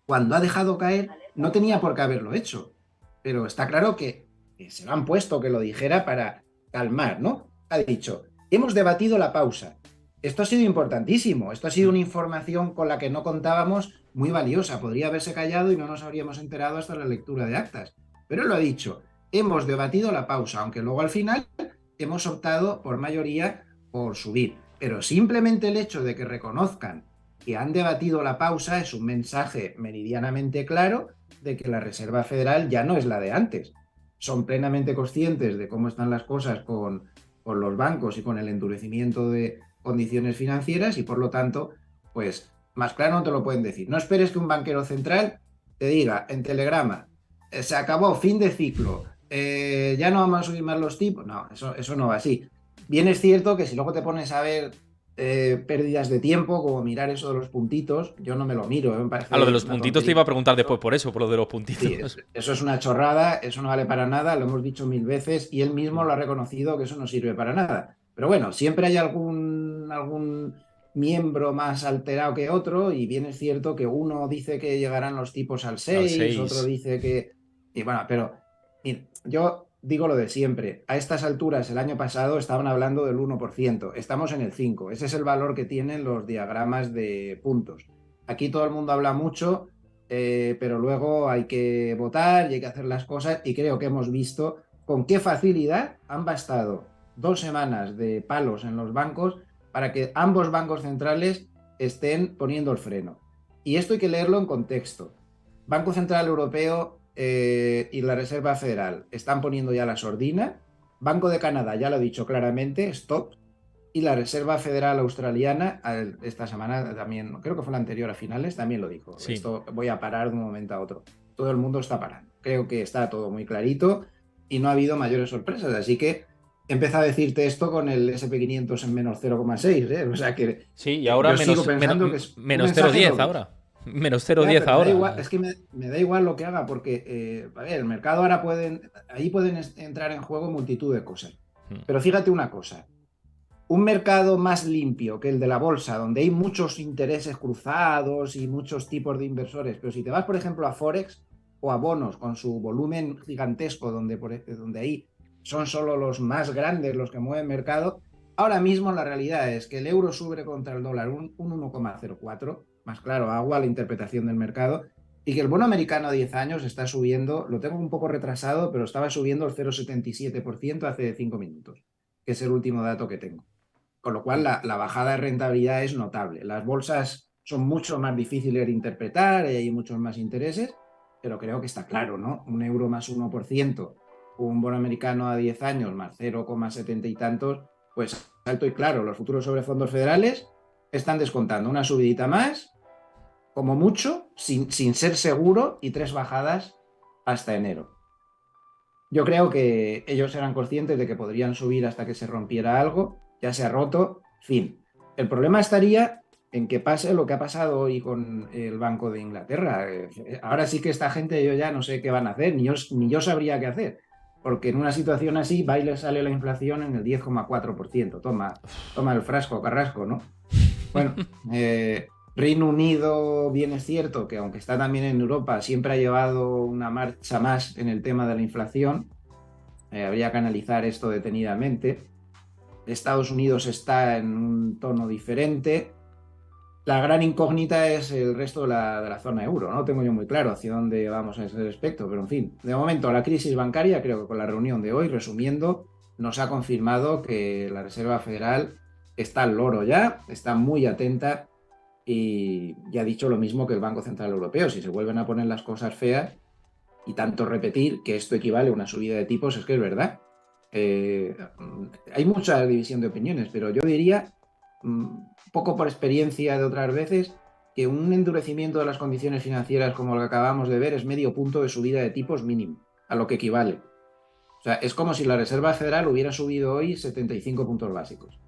cuando ha dejado caer. No tenía por qué haberlo hecho, pero está claro que se lo han puesto que lo dijera para calmar, ¿no? Ha dicho, hemos debatido la pausa. Esto ha sido importantísimo, esto ha sido una información con la que no contábamos, muy valiosa. Podría haberse callado y no nos habríamos enterado hasta la lectura de actas. Pero él lo ha dicho, hemos debatido la pausa, aunque luego al final hemos optado por mayoría por subir. Pero simplemente el hecho de que reconozcan que han debatido la pausa es un mensaje meridianamente claro de que la Reserva Federal ya no es la de antes. Son plenamente conscientes de cómo están las cosas con los bancos y con el endurecimiento de condiciones financieras, y por lo tanto, pues más claro no te lo pueden decir. No esperes que un banquero central te diga en telegrama, se acabó, fin de ciclo, ya no vamos a subir más los tipos. No, eso no va así. Bien es cierto que si luego te pones a ver pérdidas de tiempo, como mirar eso de los puntitos, yo no me lo miro, me parece A lo de los una puntitos te tontería. iba a preguntar después por eso, por lo de los puntitos. Sí, eso es una chorrada, eso no vale para nada, lo hemos dicho 1000 veces y él mismo lo ha reconocido que eso no sirve para nada. Pero bueno, siempre hay algún miembro más alterado que otro, y bien es cierto que uno dice que llegarán los tipos al Al 6, otro 6. dice que... Y bueno, pero mira, yo digo lo de siempre. A estas alturas, el año pasado estaban hablando del 1%, estamos en el 5%. Ese es el valor que tienen los diagramas de puntos. Aquí todo el mundo habla mucho, pero luego hay que votar y hay que hacer las cosas, y creo que hemos visto con qué facilidad han bastado 2 semanas de palos en los bancos para que ambos bancos centrales estén poniendo el freno. Y esto hay que leerlo en contexto. Banco Central Europeo y la Reserva Federal están poniendo ya la sordina. Banco de Canadá ya lo ha dicho claramente, stop. Y la Reserva Federal Australiana, esta semana también, creo que fue la anterior a finales, también lo dijo. Sí. Esto voy a parar de un momento a otro. Todo el mundo está parando. Creo que está todo muy clarito y no ha habido mayores sorpresas. Así que empieza a decirte esto con el SP500 en menos 0,6. O sea que Sí, y ahora yo sigo pensando que es un menos mensaje 0,10 doble. ahora. Menos Ya, 0,10 pero me da ahora. igual, es que me da igual lo que haga, porque a ver, el mercado ahora ahí pueden entrar en juego multitud de cosas. Pero fíjate una cosa, un mercado más limpio que el de la bolsa, donde hay muchos intereses cruzados y muchos tipos de inversores, pero si te vas, por ejemplo, a Forex o a bonos con su volumen gigantesco, donde ahí son solo los más grandes los que mueven mercado, ahora mismo la realidad es que el euro sube contra el dólar un 1,04, más claro, agua la interpretación del mercado, y que el bono americano a 10 años está subiendo, lo tengo un poco retrasado, pero estaba subiendo el 0,77% hace 5 minutos, que es el último dato que tengo. Con lo cual la bajada de rentabilidad es notable. Las bolsas son mucho más difíciles de interpretar, hay muchos más intereses, pero creo que está claro, ¿no? Un euro más 1%, un bono americano a 10 años más 0,70 y tantos, pues alto y claro, los futuros sobre fondos federales están descontando una subidita más, como mucho, sin ser seguro, y 3 bajadas hasta enero. Yo creo que ellos eran conscientes de que podrían subir hasta que se rompiera algo, ya se ha roto, fin. El problema estaría en que pase lo que ha pasado hoy con el Banco de Inglaterra. Ahora sí que esta gente yo ya no sé qué van a hacer, ni yo sabría qué hacer, porque en una situación así va y le sale la inflación en el 10,4%. Toma el frasco, Carrasco, ¿no? Bueno, Reino Unido, bien es cierto que aunque está también en Europa, siempre ha llevado una marcha más en el tema de la inflación. Habría que analizar esto detenidamente. Estados Unidos está en un tono diferente. La gran incógnita es el resto de la zona euro. No tengo yo muy claro hacia dónde vamos a ese respecto, pero en fin, de momento la crisis bancaria, creo que con la reunión de hoy, resumiendo, nos ha confirmado que la Reserva Federal está al loro ya, está muy atenta y ya ha dicho lo mismo que el Banco Central Europeo. Si se vuelven a poner las cosas feas y tanto repetir que esto equivale a una subida de tipos, es que es verdad. Hay mucha división de opiniones, pero yo diría, poco por experiencia de otras veces, que un endurecimiento de las condiciones financieras como lo que acabamos de ver es medio punto de subida de tipos mínimo, a lo que equivale. O sea, es como si la Reserva Federal hubiera subido hoy 75 puntos básicos.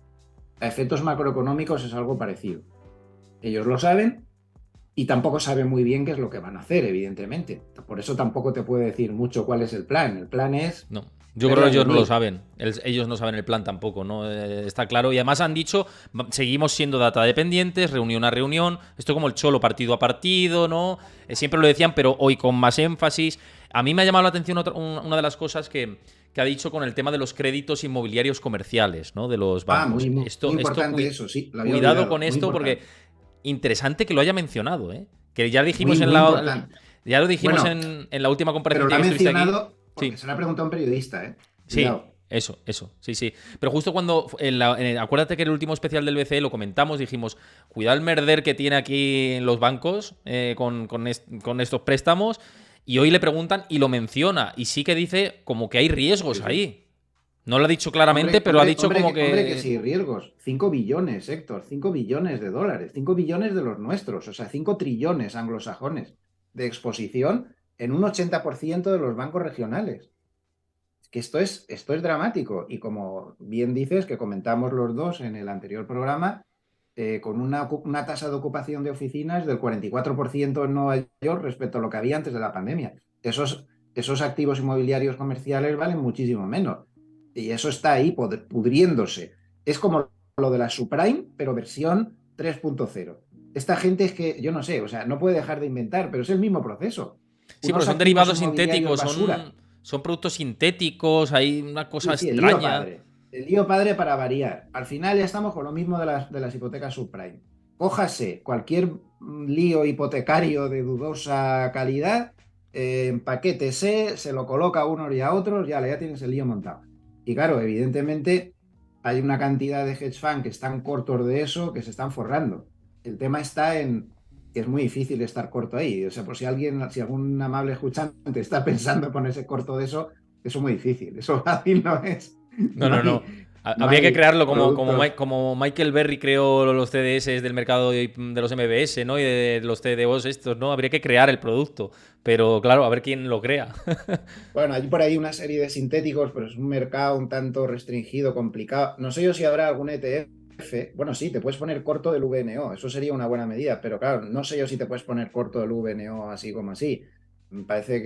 A efectos macroeconómicos es algo parecido. Ellos lo saben y tampoco saben muy bien qué es lo que van a hacer, evidentemente. Por eso tampoco te puedo decir mucho cuál es el plan. El plan es... No, yo creo que ellos no lo saben. Ellos no saben el plan tampoco, ¿no? Está claro. Y además han dicho, seguimos siendo data dependientes, reunión a reunión. Esto como el cholo, partido a partido, ¿no? Siempre lo decían, pero hoy con más énfasis. A mí me ha llamado la atención una de las cosas que ha dicho con el tema de los créditos inmobiliarios comerciales, ¿no? De los bancos. Muy importante eso, sí. Cuidado con esto porque interesante que lo haya mencionado, ¿eh? Que ya dijimos ya lo dijimos en la última comparecencia que estuviste aquí. Sí. Se lo ha preguntado un periodista, ¿eh? Cuidado. Sí, eso, sí. Pero justo cuando, acuérdate que en el último especial del BCE lo comentamos, dijimos, cuidado el merder que tiene aquí en los bancos con estos préstamos, y hoy le preguntan y lo menciona, y sí que dice como que hay riesgos ahí. No lo ha dicho claramente, pero ha dicho como que... Hombre, que sí, riesgos. 5 billones, Héctor, 5 billones de dólares, 5 billones de los nuestros, o sea, 5 trillones anglosajones de exposición en un 80% de los bancos regionales. Que esto es dramático y como bien dices, que comentamos los dos en el anterior programa, con una tasa de ocupación de oficinas del 44% en Nueva York respecto a lo que había antes de la pandemia. Esos activos inmobiliarios comerciales valen muchísimo menos y eso está ahí pudriéndose. Es como lo de la subprime, pero versión 3.0. Esta gente es que, yo no sé, o sea, no puede dejar de inventar, pero es el mismo proceso. Sí, pero son derivados sintéticos, son productos sintéticos, hay una cosa extraña. El lío padre para variar. Al final ya estamos con lo mismo de las hipotecas subprime. Cójase cualquier lío hipotecario de dudosa calidad, empaquétese, se lo coloca a unos y a otros, ya tienes el lío montado. Y claro, evidentemente hay una cantidad de hedge funds que están cortos de eso, que se están forrando. El tema está en que es muy difícil estar corto ahí. O sea, por si algún amable escuchante está pensando en ponerse corto de eso es muy difícil. Eso fácil no es. No. Habría que crearlo como Michael Berry creó los CDS del mercado de los MBS, ¿no? Y de los CDOs estos, ¿no? Habría que crear el producto. Pero claro, a ver quién lo crea. Bueno, hay por ahí una serie de sintéticos, pero es un mercado un tanto restringido, complicado. No sé yo si habrá algún ETF. Bueno, sí, te puedes poner corto del VNO, eso sería una buena medida, pero claro, no sé yo si te puedes poner corto del VNO así como así. Me parece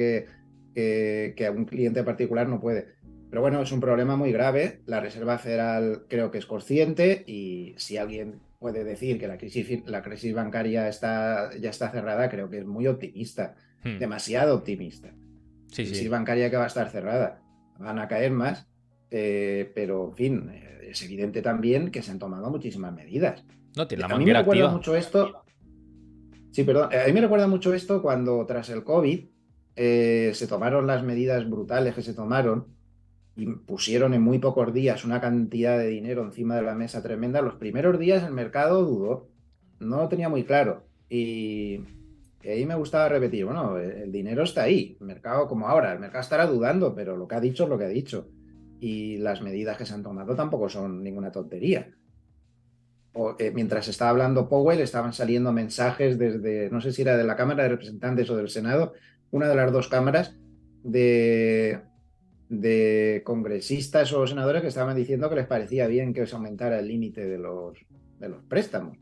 que a un cliente particular no puede. Pero bueno, es un problema muy grave. La Reserva Federal creo que es consciente y si alguien puede decir que la crisis bancaria ya está cerrada, creo que es muy optimista, demasiado optimista. La crisis bancaria que va a estar cerrada, van a caer más, pero en fin, es evidente también que se han tomado muchísimas medidas. No, tiene la a mí me recuerda activa. mucho esto. Sí, perdón. A mí me recuerda mucho esto cuando tras el COVID se tomaron las medidas brutales que se tomaron y pusieron en muy pocos días una cantidad de dinero encima de la mesa tremenda. Los primeros días el mercado dudó, no lo tenía muy claro y Y ahí me gustaba repetir, bueno, el dinero está ahí, el mercado como ahora, el mercado estará dudando, pero lo que ha dicho es lo que ha dicho. Y las medidas que se han tomado tampoco son ninguna tontería. Mientras estaba hablando Powell, estaban saliendo mensajes desde, no sé si era de la Cámara de Representantes o del Senado, una de las dos cámaras de, de congresistas o senadores que estaban diciendo que les parecía bien que se aumentara el límite de los préstamos,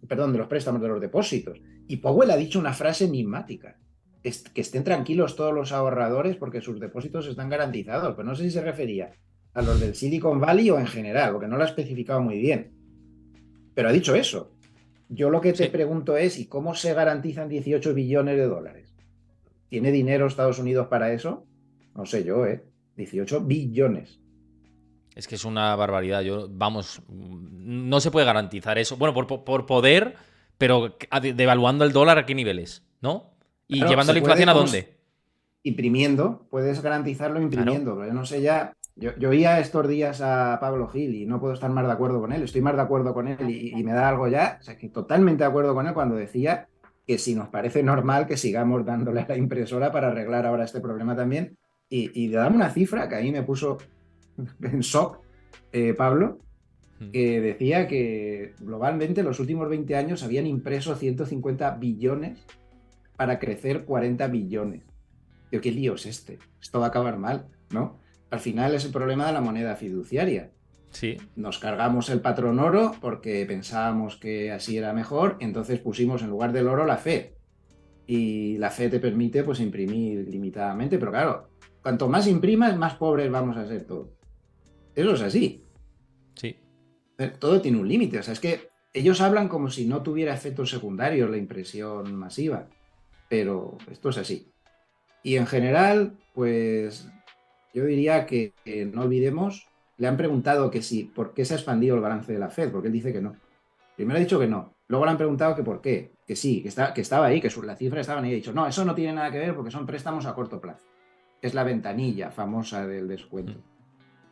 perdón, de los préstamos, de los depósitos. Y Powell ha dicho una frase enigmática, que estén tranquilos todos los ahorradores porque sus depósitos están garantizados, pero no sé si se refería a los del Silicon Valley o en general, porque no lo ha especificado muy bien. Pero ha dicho eso. Yo lo que te Sí. pregunto es, ¿y cómo se garantizan 18 billones de dólares? ¿Tiene dinero Estados Unidos para eso? No sé yo, 18 billones. Es que es una barbaridad. Vamos, no se puede garantizar eso. Bueno, por poder, pero devaluando el dólar, ¿a qué niveles? ¿No? Y Claro, llevando se la puede inflación ¿a dónde? imprimiendo, puedes garantizarlo Claro. imprimiendo, pero yo no sé ya. Yo oía estos días a Pablo Gil y no puedo estar más de acuerdo con él. Estoy más de acuerdo con él y me da algo ya. O sea, que totalmente de acuerdo con él cuando decía que si nos parece normal que sigamos dándole a la impresora para arreglar ahora este problema también. Y le daba una cifra que a mí me puso en shock, Pablo, que decía que globalmente en los últimos 20 años habían impreso 150 billones para crecer 40 billones. Tío, ¿qué lío es este? Esto va a acabar mal, ¿no? Al final es el problema de la moneda fiduciaria. Sí. Nos cargamos el patrón oro porque pensábamos que así era mejor, entonces pusimos en lugar del oro la fe. Y la fe te permite pues imprimir limitadamente, pero claro, cuanto más imprimas, más pobres vamos a ser todos. Eso es así. Sí. Todo tiene un límite. O sea, es que ellos hablan como si no tuviera efectos secundarios la impresión masiva, pero esto es así. Y en general, pues yo diría que no olvidemos, le han preguntado que sí, por qué se ha expandido el balance de la Fed, porque él dice que no. Primero ha dicho que no, luego le han preguntado que por qué, que sí, que estaba ahí, que las cifras estaban ahí. Ha dicho, no, eso no tiene nada que ver porque son préstamos a corto plazo. Es la ventanilla famosa del descuento.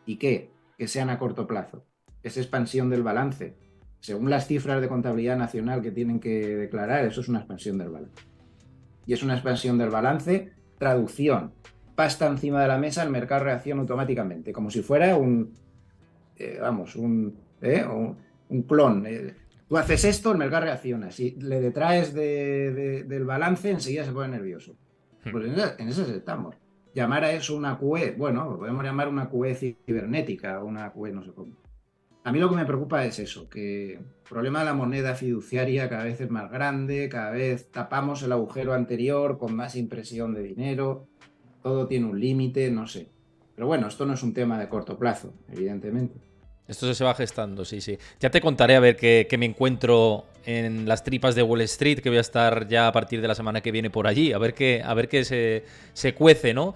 ¿Y qué? Que sean a corto plazo. Es expansión del balance. Según las cifras de contabilidad nacional que tienen que declarar, eso es una expansión del balance. Y es una expansión del balance, traducción. Pasta encima de la mesa, el mercado reacciona automáticamente, como si fuera un clon. Tú haces esto, el mercado reacciona. Si le detraes del balance, enseguida se pone nervioso. Pues en eso estamos. Llamar a eso una QE, bueno, lo podemos llamar una QE cibernética o una QE no sé cómo. A mí lo que me preocupa es eso, que el problema de la moneda fiduciaria cada vez es más grande, cada vez tapamos el agujero anterior con más impresión de dinero, todo tiene un límite, no sé. Pero bueno, esto no es un tema de corto plazo, evidentemente. Esto se va gestando, sí, sí. Ya te contaré a ver qué me encuentro en las tripas de Wall Street, que voy a estar ya a partir de la semana que viene por allí, a ver qué se cuece, ¿no?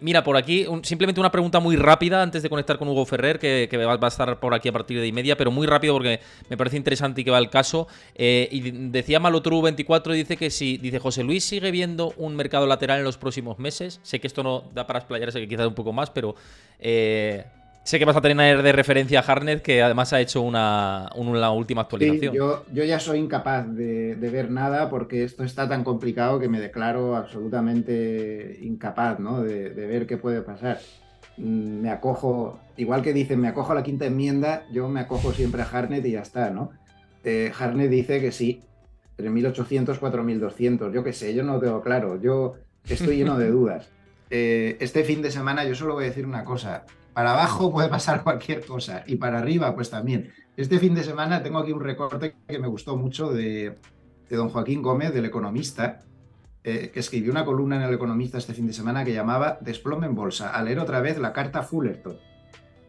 Mira, por aquí, simplemente una pregunta muy rápida antes de conectar con Hugo Ferrer, que va a estar por aquí a partir de 1:30, pero muy rápido porque me parece interesante y que va el caso. Y decía Malotru24, dice que si, dice José Luis sigue viendo un mercado lateral en los próximos meses. Sé que esto no da para explayarse, que quizás un poco más, pero... sé que vas a tener de referencia a Harnett, que además ha hecho una última Sí, actualización. yo ya soy incapaz de ver nada porque esto está tan complicado que me declaro absolutamente incapaz, ¿no? de ver qué puede pasar. Me acojo, igual que dicen, me acojo a la quinta enmienda, yo me acojo siempre a Harnett y ya está, ¿no? Harnett dice que sí, 3.800, 4.200, yo qué sé, yo no lo tengo claro, yo estoy lleno de dudas. Este fin de semana yo solo voy a decir una cosa, para abajo puede pasar cualquier cosa y para arriba pues también. Este fin de semana tengo aquí un recorte que me gustó mucho de don Joaquín Gómez, del Economista, que escribió una columna en El Economista este fin de semana que llamaba Desplome en bolsa, a leer otra vez la carta Fullerton.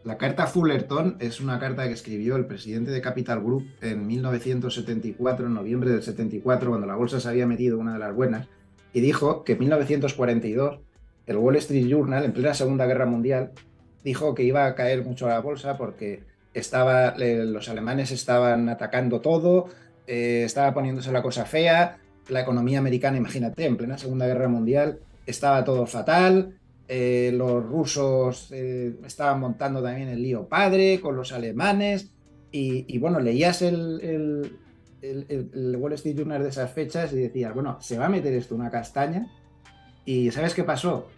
La carta Fullerton es una carta que escribió el presidente de Capital Group en 1974, en noviembre del 74, cuando la bolsa se había metido una de las buenas, y dijo que en 1942 el Wall Street Journal, en plena Segunda Guerra Mundial, dijo que iba a caer mucho la bolsa porque los alemanes estaban atacando todo, estaba poniéndose la cosa fea, la economía americana, imagínate, en plena Segunda Guerra Mundial estaba todo fatal, los rusos estaban montando también el lío padre con los alemanes y bueno, leías el Wall Street Journal de esas fechas y decías, bueno, se va a meter esto una castaña. ¿Y sabes qué pasó?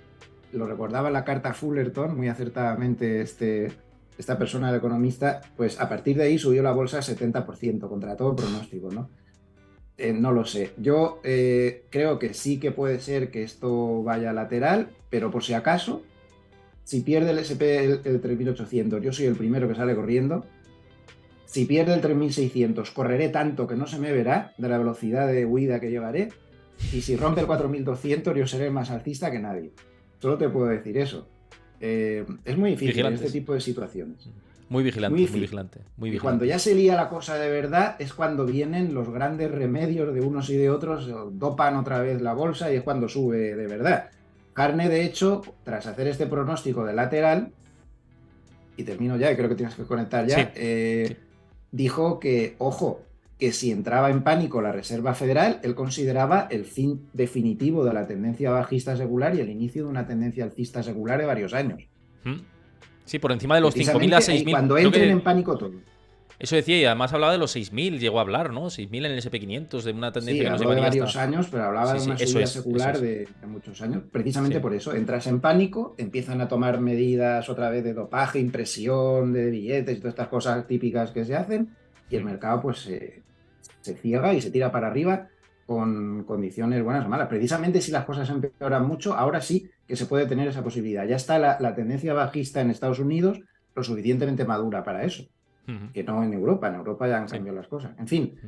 Lo recordaba en la carta Fullerton, muy acertadamente esta persona, el economista, pues a partir de ahí subió la bolsa 70% contra todo pronóstico, ¿no? No lo sé. Yo creo que sí que puede ser que esto vaya lateral, pero por si acaso, si pierde el SP el 3800, yo soy el primero que sale corriendo. Si pierde el 3600, correré tanto que no se me verá de la velocidad de huida que llevaré. Y si rompe el 4200, yo seré más alcista que nadie. Solo te puedo decir eso. Es muy difícil en este tipo de situaciones. Muy vigilante, Muy muy difícil. vigilante. Muy Y vigilante. cuando ya se lía la cosa de verdad es cuando vienen los grandes remedios de unos y de otros, dopan otra vez la bolsa y es cuando sube de verdad. Carne, de hecho, tras hacer este pronóstico de lateral, y termino ya, y creo que tienes que conectar ya, Sí. dijo que, ojo, que si entraba en pánico la Reserva Federal, él consideraba el fin definitivo de la tendencia bajista secular y el inicio de una tendencia alcista secular de varios años. Sí, por encima de los 5.000 a Precisamente 6.000. cuando Creo entren que en pánico todo. eso decía, y además hablaba de los 6.000, llegó a hablar, ¿no? 6.000 en el SP500, de una tendencia Sí, que no se habló de venía varios hasta... años, pero hablaba Sí, de sí, una eso subida es, eso secular es. de muchos años. Precisamente Sí. por eso, entras en pánico, empiezan a tomar medidas otra vez de dopaje, impresión de billetes y todas estas cosas típicas que se hacen, y el mercado pues se ciega y se tira para arriba con condiciones buenas o malas. Precisamente si las cosas empeoran mucho, ahora sí que se puede tener esa posibilidad. Ya está la tendencia bajista en Estados Unidos lo suficientemente madura para eso, que no en Europa. En Europa ya han Sí. cambiado las cosas. En fin,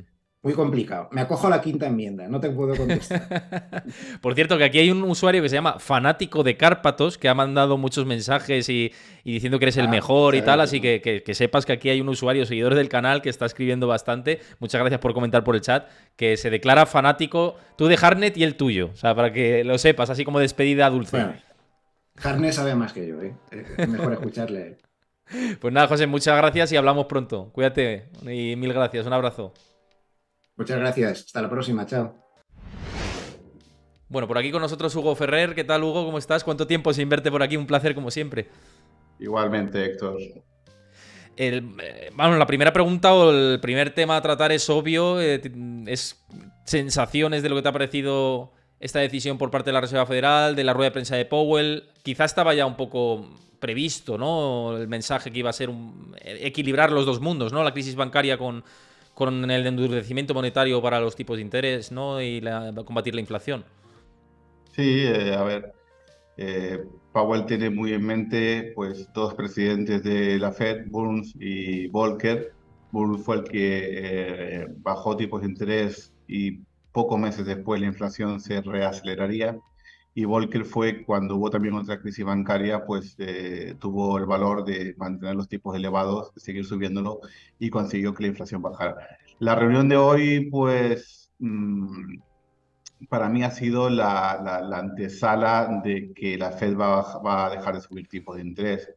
muy complicado. Me acojo a la quinta enmienda, no te puedo contestar. Por cierto, que aquí hay un usuario que se llama Fanático de Cárpatos, que ha mandado muchos mensajes y diciendo que eres el mejor y Muchas tal, gracias. así que sepas que aquí hay un usuario, seguidor del canal, que está escribiendo bastante. Muchas gracias por comentar por el chat, que se declara fanático, tú de Harnett y el tuyo, o sea, para que lo sepas, así como despedida dulce. Bueno, Harnett sabe más que yo, ¿eh? Es mejor escucharle a él. Pues nada, José, muchas gracias y hablamos pronto. Cuídate y mil gracias, un abrazo. Muchas gracias. Hasta la próxima. Chao. Bueno, por aquí con nosotros Hugo Ferrer. ¿Qué tal, Hugo? ¿Cómo estás? ¿Cuánto tiempo sin verte por aquí? Un placer como siempre. Igualmente, Héctor. Bueno, la primera pregunta o el primer tema a tratar es obvio. Es sensaciones de lo que te ha parecido esta decisión por parte de la Reserva Federal, de la rueda de prensa de Powell. Quizá estaba ya un poco previsto, ¿no? El mensaje que iba a ser equilibrar los dos mundos, ¿no? La crisis bancaria con el endurecimiento monetario para los tipos de interés, ¿no? Y combatir la inflación. Sí, a ver, Powell tiene muy en mente pues dos presidentes de la Fed, Burns y Volcker. Burns fue el que bajó tipos de interés y pocos meses después la inflación se reaceleraría. Y Volcker fue cuando hubo también otra crisis bancaria, pues tuvo el valor de mantener los tipos elevados, seguir subiéndolo y consiguió que la inflación bajara. La reunión de hoy, pues para mí ha sido la antesala de que la Fed va a dejar de subir tipos de interés.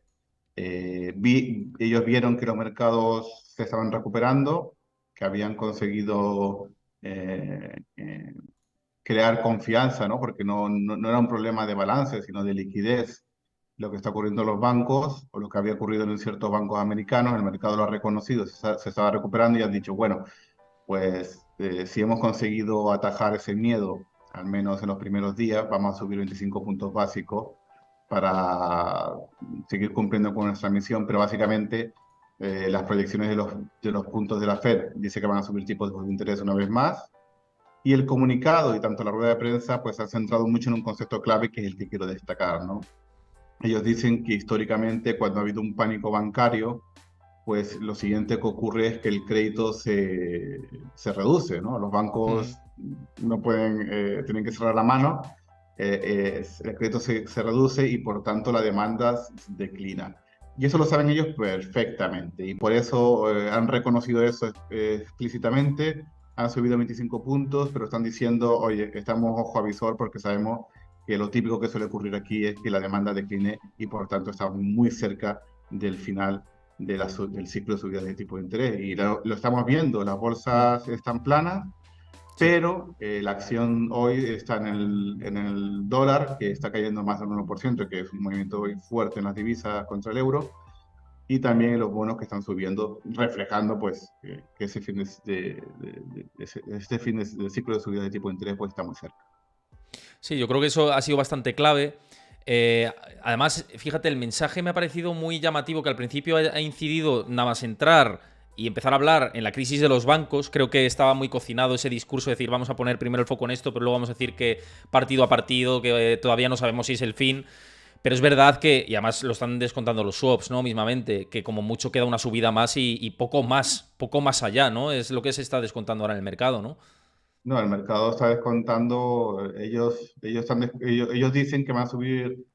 Ellos vieron que los mercados se estaban recuperando, que habían conseguido crear confianza, ¿no? Porque no era un problema de balance, sino de liquidez. Lo que está ocurriendo en los bancos, o lo que había ocurrido en ciertos bancos americanos, el mercado lo ha reconocido, se estaba recuperando y han dicho, bueno, pues si hemos conseguido atajar ese miedo, al menos en los primeros días, vamos a subir 25 puntos básicos para seguir cumpliendo con nuestra misión, pero básicamente las proyecciones de los puntos de la Fed dice que van a subir tipos de interés una vez más, y el comunicado y tanto la rueda de prensa pues ha centrado mucho en un concepto clave que es el que quiero destacar, ¿no? Ellos dicen que históricamente cuando ha habido un pánico bancario, pues lo siguiente que ocurre es que el crédito se reduce, ¿no? Los bancos no pueden, tienen que cerrar la mano, el crédito se reduce y por tanto la demanda declina. Y eso lo saben ellos perfectamente y por eso han reconocido eso explícitamente, han subido 25 puntos, pero están diciendo, oye, estamos ojo a visor porque sabemos que lo típico que suele ocurrir aquí es que la demanda decline y por tanto estamos muy cerca del final del ciclo de subidas de tipo de interés. Y lo estamos viendo, las bolsas están planas, pero la acción hoy está en el dólar, que está cayendo más del 1%, que es un movimiento hoy fuerte en las divisas contra el euro. y también los bonos que están subiendo, reflejando pues que ese fin este fin del ciclo de subida de tipo de interés pues está muy cerca. Sí, yo creo que eso ha sido bastante clave. Además, fíjate, el mensaje me ha parecido muy llamativo, que al principio ha incidido nada más entrar y empezar a hablar en la crisis de los bancos. Creo que estaba muy cocinado ese discurso de decir, vamos a poner primero el foco en esto, pero luego vamos a decir que partido a partido, que todavía no sabemos si es el fin. Pero es verdad que, y además lo están descontando los swaps, ¿no? Mismamente, que como mucho queda una subida más y poco más allá, ¿no? Es lo que se está descontando ahora en el mercado, ¿no? No, el mercado está descontando, ellos dicen que van a subir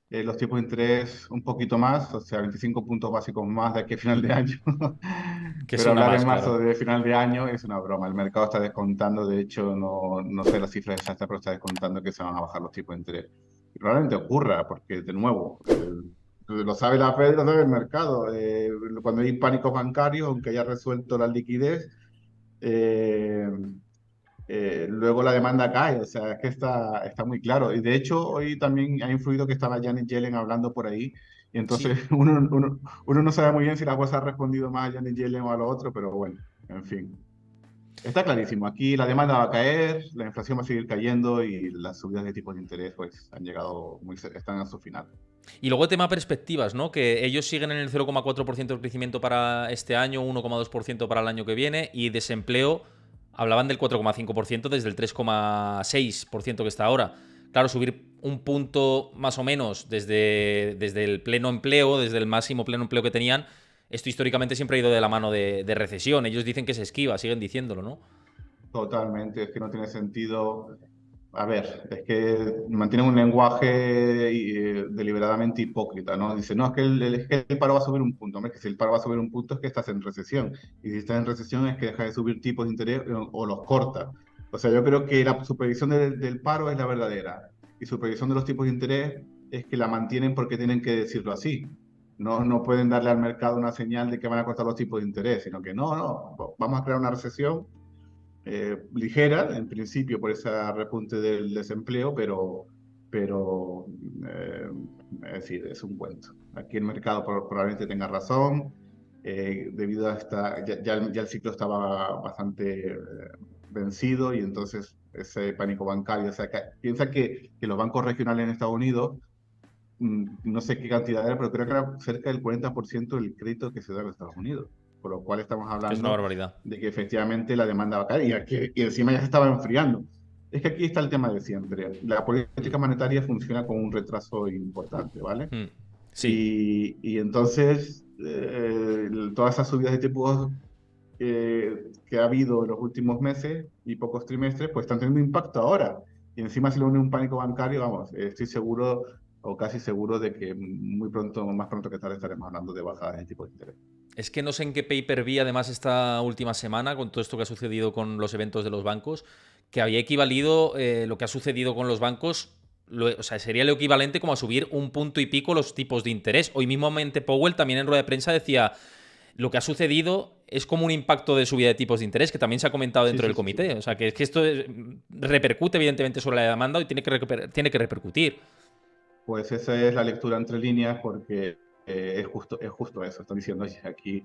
los tipos de interés un poquito más, o sea, 25 puntos básicos más de aquí a final de año. Que Pero suena hablar más, en marzo claro. de final de año es una broma. El mercado está descontando, de hecho, no sé las cifras exactas, pero está descontando que se van a bajar los tipos de interés. Y probablemente ocurra, porque, de nuevo, lo sabe la Fed, lo sabe el mercado. Cuando hay pánicos bancarios, aunque haya resuelto la liquidez, eh, luego la demanda cae, o sea, es que está muy claro. Y de hecho, hoy también ha influido que estaba Janet Yellen hablando por ahí, y Sí. entonces uno no sabe muy bien si la bolsa ha respondido más a Janet Yellen o a lo otro, pero bueno, en fin. Está clarísimo, aquí la demanda va a caer, la inflación va a seguir cayendo y las subidas de tipos de interés pues han llegado están a su final. Y luego tema perspectivas, ¿no? Que ellos siguen en el 0,4% de crecimiento para este año, 1,2% para el año que viene, y desempleo hablaban del 4,5% desde el 3,6% que está ahora. Claro, subir un punto más o menos desde el pleno empleo, desde el máximo pleno empleo que tenían, esto históricamente siempre ha ido de la mano de recesión. Ellos dicen que se esquiva, siguen diciéndolo, ¿no? Totalmente, es que no tiene sentido. A ver, es que mantienen un lenguaje deliberadamente hipócrita, ¿no? Dice, no, es que el paro va a subir un punto. Hombre, que si el paro va a subir un punto es que estás en recesión. Y si estás en recesión es que deja de subir tipos de interés o los corta. O sea, yo creo que la supervisión del paro es la verdadera. Y supervisión de los tipos de interés es que la mantienen porque tienen que decirlo así. No pueden darle al mercado una señal de que van a cortar los tipos de interés, sino que no, vamos a crear una recesión ligera, en principio, por ese repunte del desempleo, pero eh, es decir, es un cuento. Aquí el mercado probablemente tenga razón, debido a ya el ciclo estaba bastante vencido y entonces ese pánico bancario, o sea, piensa que los bancos regionales en Estados Unidos, no sé qué cantidad era, pero creo que era cerca del 40% del crédito que se da en Estados Unidos. Por lo cual estamos Que es una hablando barbaridad. de que efectivamente la demanda va a caer y encima ya se estaba enfriando. Es que aquí está el tema de siempre. La política monetaria funciona con un retraso importante, ¿vale? Sí. Y entonces todas esas subidas de tipos que ha habido en los últimos meses y pocos trimestres, pues están teniendo impacto ahora. Y encima si le une un pánico bancario, vamos, estoy seguro o casi seguro de que muy pronto, más pronto que tarde, estaremos hablando de bajadas de tipo de interés. Es que no sé en qué paper vi, además, esta última semana, con todo esto que ha sucedido con los eventos de los bancos, que había equivalido lo que ha sucedido con los bancos, o sea, sería lo equivalente como a subir un punto y pico los tipos de interés. Hoy mismamente Powell también en rueda de prensa decía, lo que ha sucedido es como un impacto de subida de tipos de interés, que también se ha comentado Sí, dentro sí, del sí, sí. comité. O sea, que es que esto repercute evidentemente sobre la demanda y tiene que repercutir. Pues esa es la lectura entre líneas porque es justo eso. Están diciendo, oye, aquí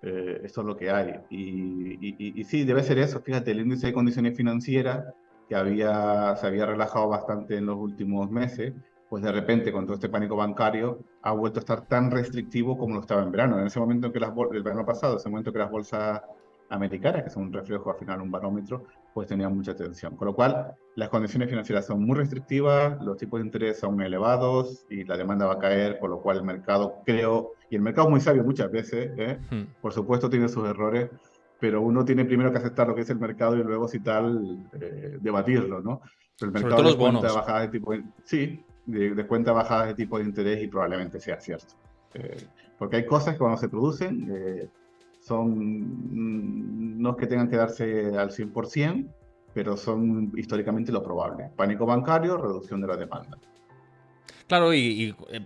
esto es lo que hay. Y sí, debe ser eso. Fíjate, el índice de condiciones financieras, que se había relajado bastante en los últimos meses, pues de repente con todo este pánico bancario ha vuelto a estar tan restrictivo como lo estaba en verano. En ese momento en que el verano pasado, ese momento que las bolsas americanas, que son un reflejo al final, un barómetro, pues tenían mucha tensión. Con lo cual, las condiciones financieras son muy restrictivas, los tipos de interés son elevados y la demanda va a caer, por lo cual el mercado, creo, y el mercado es muy sabio muchas veces, por supuesto tiene sus errores, pero uno tiene primero que aceptar lo que es el mercado y luego, si tal, debatirlo, ¿no? Pero el Sobre mercado todo los descuenta bonos. bajadas de tipo sí, descuenta bajadas de tipo de interés y probablemente sea cierto. Porque hay cosas que cuando se producen no es que tengan que darse al 100%, pero son históricamente lo probable. Pánico bancario, reducción de la demanda. Claro,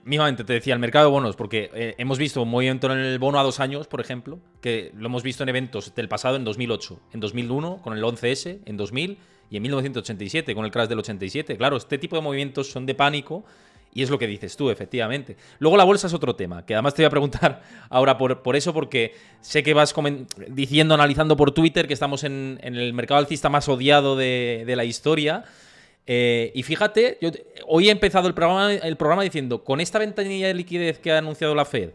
mismamente te decía el mercado de bonos, porque hemos visto un movimiento en el bono a 2 años, por ejemplo, que lo hemos visto en eventos del pasado en 2008, en 2001 con el 11S, en 2000 y en 1987 con el crash del 87. Claro, este tipo de movimientos son de pánico Y es lo que dices tú, efectivamente. Luego la bolsa es otro tema, que además te voy a preguntar ahora por eso, porque sé que vas diciendo, analizando por Twitter, que estamos en el mercado alcista más odiado de la historia. Y fíjate, hoy he empezado el programa diciendo, con esta ventanilla de liquidez que ha anunciado la Fed,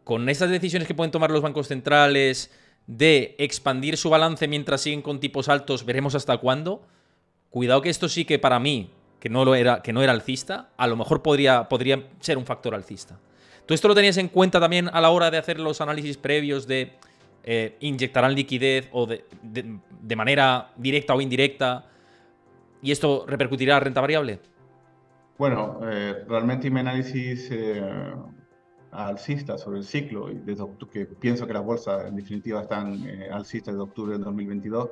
con estas decisiones que pueden tomar los bancos centrales de expandir su balance mientras siguen con tipos altos, veremos hasta cuándo. Cuidado que esto sí que para mí, que no era alcista, a lo mejor podría ser un factor alcista. ¿Tú esto lo tenías en cuenta también a la hora de hacer los análisis previos de inyectarán liquidez o de manera directa o indirecta? ¿Y esto repercutirá en renta variable? Bueno, realmente mi análisis alcista sobre el ciclo, y que pienso que las bolsas en definitiva están alcistas desde octubre del 2022,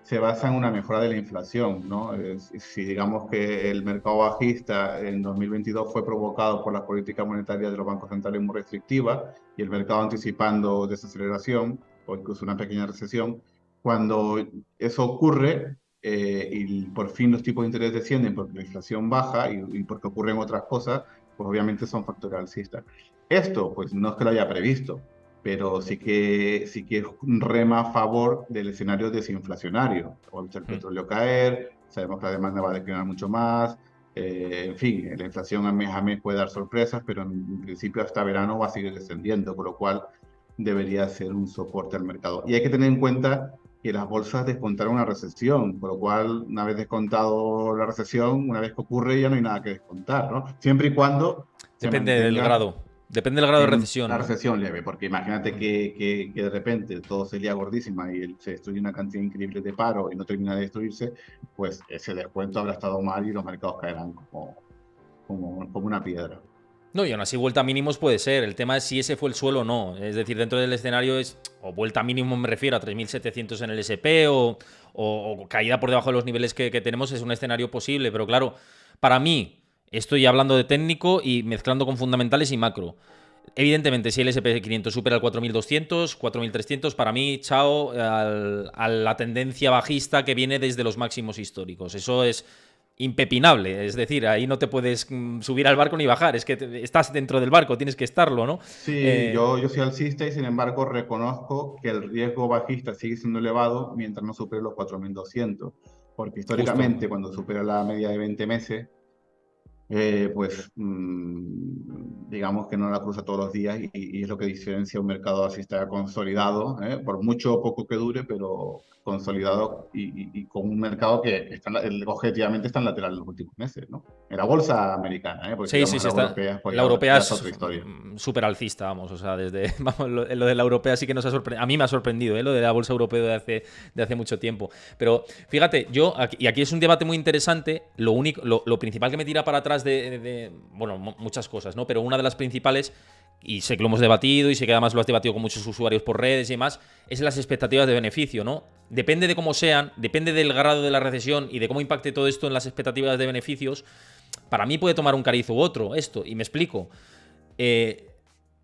se basa en una mejora de la inflación, ¿no? Si digamos que el mercado bajista en 2022 fue provocado por las políticas monetarias de los bancos centrales muy restrictivas y el mercado anticipando desaceleración o incluso una pequeña recesión, cuando eso ocurre y por fin los tipos de interés descienden porque la inflación baja y porque ocurren otras cosas, pues obviamente son factores alcistas. Esto, pues no es que lo haya previsto, pero sí que rema a favor del escenario desinflacionario. Hemos visto el petróleo caer, sabemos que la demanda va a declinar mucho más, en fin, la inflación a mes puede dar sorpresas, pero en principio hasta verano va a seguir descendiendo, con lo cual debería ser un soporte al mercado. Y hay que tener en cuenta que las bolsas descontaron una recesión, por lo cual, una vez descontado la recesión, una vez que ocurre ya no hay nada que descontar, ¿no? Siempre y cuando se Depende del mantenga grado. Depende del grado de recesión, una ¿no? recesión leve, porque imagínate que de repente todo se lía gordísima y se destruye una cantidad increíble de paro y no termina de destruirse, pues ese descuento habrá estado mal y los mercados caerán como una piedra. No, y aún así vuelta a mínimos puede ser. El tema es si ese fue el suelo o no. Es decir, dentro del escenario es, o vuelta a mínimo me refiero a 3.700 en el SP o caída por debajo de los niveles que tenemos, es un escenario posible. Pero claro, para mí, estoy hablando de técnico y mezclando con fundamentales y macro. Evidentemente, si el SP500 supera el 4.200, 4.300, para mí, chao a la tendencia bajista que viene desde los máximos históricos. Eso es impepinable, es decir, ahí no te puedes subir al barco ni bajar, es que estás dentro del barco, tienes que estarlo, ¿no? Sí, yo soy alcista y sin embargo reconozco que el riesgo bajista sigue siendo elevado mientras no supere los 4.200, porque Justo. históricamente cuando supera la media de 20 meses, digamos que no la cruza todos los días y es lo que diferencia un mercado alcista consolidado, por mucho o poco que dure, pero consolidado y con un mercado que objetivamente está en lateral en los últimos meses, ¿no? En la bolsa americana, porque si Sí, vamos sí, a sí, la está. europea, pues La europea ya es es otra historia. súper alcista, vamos, o sea, desde vamos, lo de la europea sí que nos ha sorprendido, a mí me ha sorprendido, lo de la bolsa europea de hace mucho tiempo. Pero fíjate, y aquí es un debate muy interesante, lo principal que me tira para atrás bueno, muchas cosas, ¿no? Pero una de las principales, y sé que lo hemos debatido y sé que además lo has debatido con muchos usuarios por redes y demás, es las expectativas de beneficio, ¿no? Depende de cómo sean, depende del grado de la recesión y de cómo impacte todo esto en las expectativas de beneficios. Para mí puede tomar un cariz u otro esto, y me explico. Se